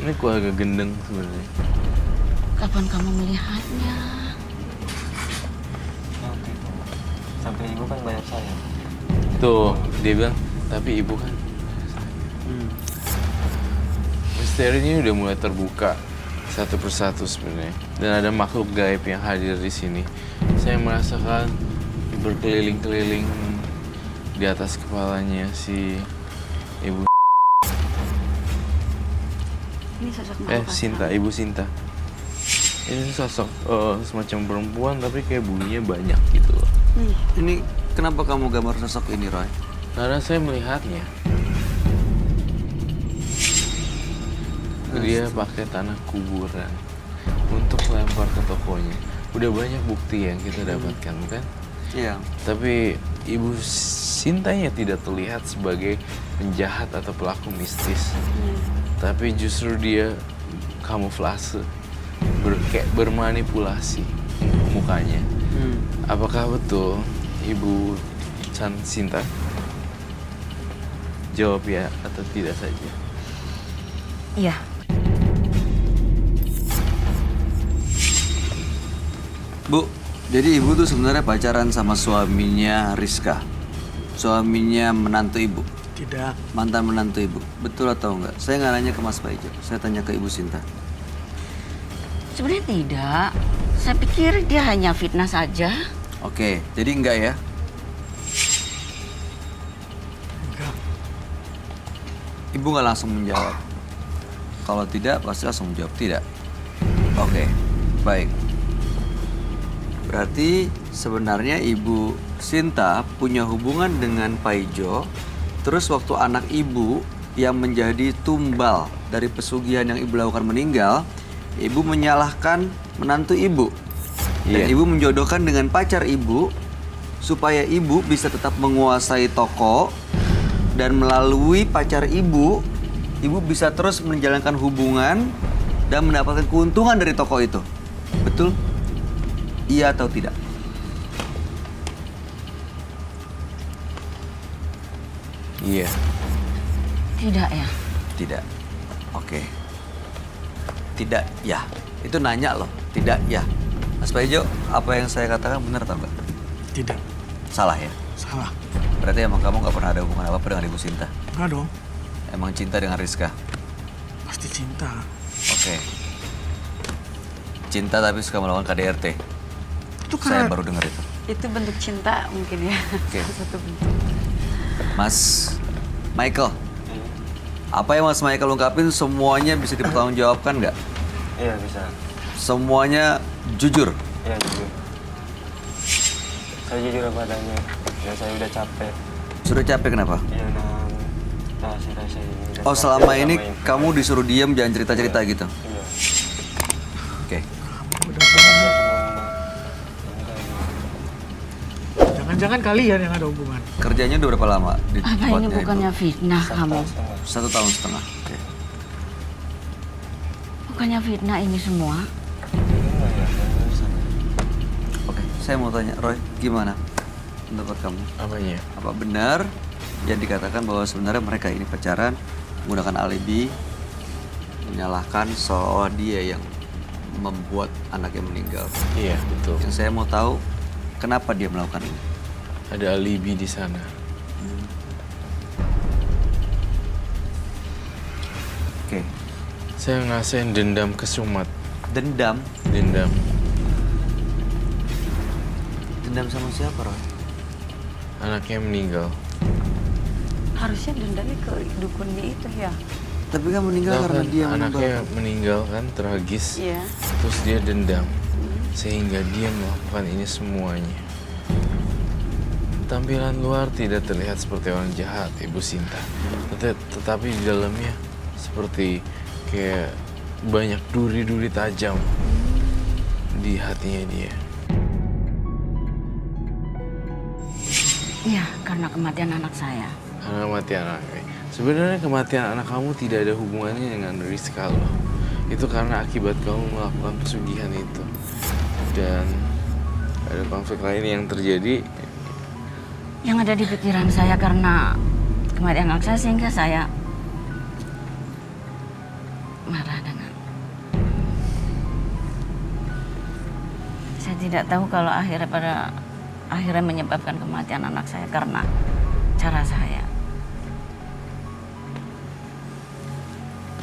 Ini kok agak gendeng sebenarnya. Kapan kamu melihatnya? Waktu itu. Sampai ibu kan bayar saya. Tuh, dia bilang, tapi ibu kan. Misterinya udah mulai terbuka satu persatu sebenarnya. Dan ada makhluk gaib yang hadir di sini. Saya merasakan berkeliling-keliling di atas kepalanya si ibu. Ini sosok makhluk Sinta, Ibu Sinta. Ini sosok semacam perempuan tapi kayak bulunya banyak gitu loh. Ini kenapa kamu gambar sosok ini, Roy? Karena saya melihatnya. Dia pakai tanah kuburan untuk lempar ke tokonya. Udah banyak bukti yang kita dapatkan kan? Iya. Tapi Ibu Sintanya tidak terlihat sebagai penjahat atau pelaku mistis. Tapi justru dia kamuflase, kayak bermanipulasi mukanya. Apakah betul Ibu Sinta? Jawab ya atau tidak saja. Iya. Bu, jadi ibu tuh sebenarnya pacaran sama suaminya Rizka. Suaminya menantu ibu. Tidak. Mantan menantu ibu, betul atau enggak? Saya nggak nanya ke Mas Paijo, saya tanya ke Ibu Sinta. Sebenarnya tidak. Saya pikir dia hanya fitnah saja. Oke, jadi enggak ya? Enggak. Ibu nggak langsung menjawab. Kalau tidak, pasti langsung menjawab tidak. Oke, baik. Berarti sebenarnya Ibu Sinta punya hubungan dengan Paijo. Terus waktu anak ibu yang menjadi tumbal dari pesugihan yang ibu lakukan meninggal, ibu menyalahkan menantu ibu. Dan ibu menjodohkan dengan pacar ibu supaya ibu bisa tetap menguasai toko dan melalui pacar ibu, ibu bisa terus menjalankan hubungan dan mendapatkan keuntungan dari toko itu. Betul? Iya atau tidak? Iya. Tidak ya. Tidak. Oke. Tidak ya. Itu nanya loh. Tidak ya. Mas Paijo, apa yang saya katakan benar atau enggak? Tidak. Salah ya? Salah. Berarti emang kamu nggak pernah ada hubungan apa-apa dengan Ibu Sinta? Enggak dong. Emang cinta dengan Rizka? Pasti cinta. Oke. Cinta tapi suka melakukan KDRT? Itu Saya karena baru dengar itu. Itu bentuk cinta mungkin ya. Oke. Satu bentuk. Mas Michael, apa yang Mas Michael ungkapin semuanya bisa dipertanggungjawabkan nggak? Iya bisa. Semuanya jujur? Iya jujur. Saya jujur apa adanya. Ya saya udah capek. Sudah capek kenapa? Iya rahasia ini. Oh selama ini kamu disuruh diam jangan cerita-cerita gitu? Iya. Oke. jangan-jangan kalian yang ada hubungan. Kerjanya udah berapa lama di Apa ini tempatnya bukannya Ibu? fitnah kamu? 1,5 tahun. Oke. Bukannya fitnah ini semua? Oke, saya mau tanya Roy, gimana pendapat kamu? Apanya? Apa benar yang dikatakan bahwa sebenarnya mereka ini pacaran menggunakan alibi, menyalahkan seolah dia yang membuat anaknya meninggal? Iya, betul. Yang saya mau tahu, kenapa dia melakukan ini? Ada alibi di sana. Oke. Saya ngerasain dendam kesumat. Dendam? Dendam. Dendam sama siapa, Roy? Anaknya meninggal. Harusnya dendamnya ke dukunnya itu ya. Tapi kan meninggal Tahu karena kan, dia anaknya meninggal kan, tragis. Iya. Terus dia dendam. Sehingga dia melakukan ini semuanya. Tampilan luar tidak terlihat seperti orang jahat, Ibu Sinta. Tetapi di dalamnya seperti kayak banyak duri-duri tajam di hatinya dia. Iya, karena kematian anak saya. Karena kematian anaknya. Sebenarnya kematian anak kamu tidak ada hubungannya dengan Rizka loh. Itu karena akibat kamu melakukan pesugihan itu. Dan ada konflik lain yang terjadi. Yang ada di pikiran saya karena kematian anak saya sehingga saya marah dengan. Saya tidak tahu kalau akhirnya menyebabkan kematian anak saya karena cara saya.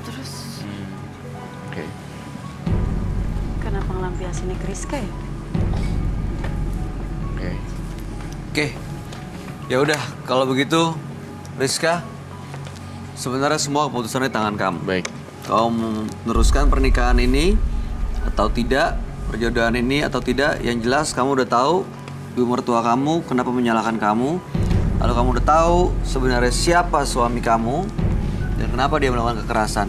Terus Oke. kenapa ngelampiasinnya ke Rizka ya? Oke. Oke. Ya udah, kalau begitu Rizka, sebenarnya semua keputusannya di tangan kamu. Baik. Kau mau meneruskan pernikahan ini atau tidak, perjodohan ini atau tidak, yang jelas kamu udah tahu ibu mertua kamu kenapa menyalahkan kamu. Lalu kamu udah tahu sebenarnya siapa suami kamu dan kenapa dia melakukan kekerasan.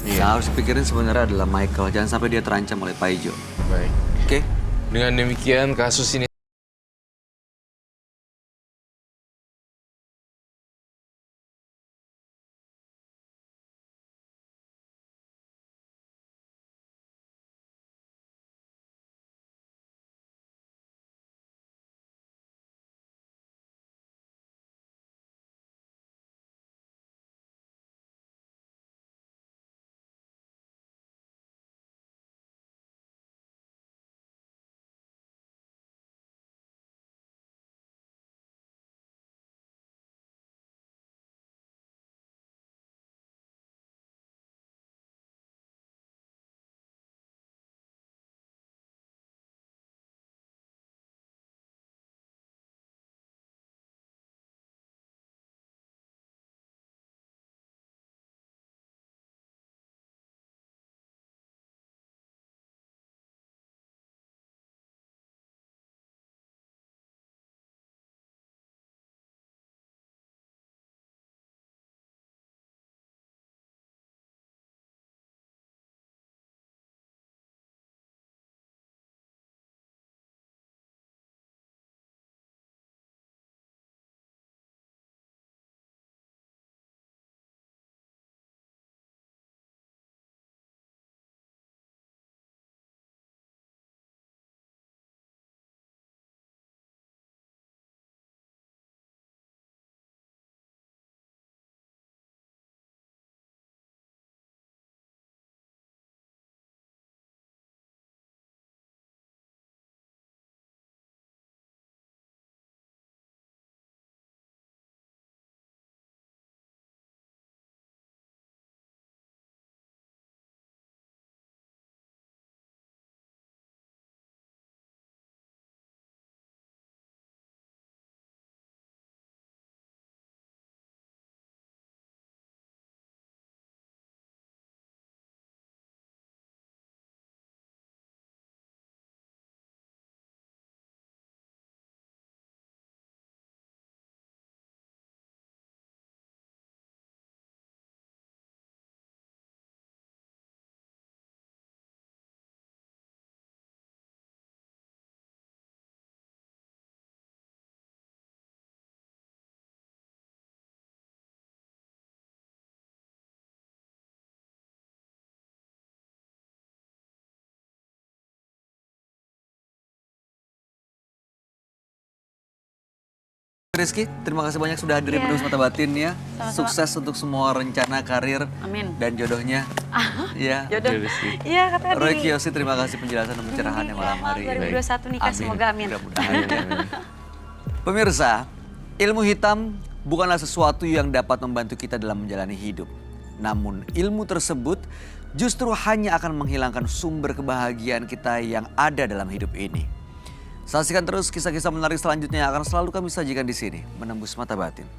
Yang harus dipikirin sebenarnya adalah Michael. Jangan sampai dia terancam oleh Paijo. Baik. Oke? Dengan demikian kasus ini Rizky, terima kasih banyak sudah hadir di Iya. Menembus Mata Batin ya. Sama-sama. Sukses untuk semua rencana karir Amin. dan jodohnya. Ya. Jodoh. Rizky. Iya kata Roy Adi. Kiyoshi, terima kasih penjelasan dan pencerahannya malam hari ini. 2021 nikah, semoga amin. Mudah-mudahan ya. Pemirsa, ilmu hitam bukanlah sesuatu yang dapat membantu kita dalam menjalani hidup. Namun ilmu tersebut justru hanya akan menghilangkan sumber kebahagiaan kita yang ada dalam hidup ini. Saksikan terus kisah-kisah menarik selanjutnya yang akan selalu kami sajikan di sini, Menembus Mata Batin.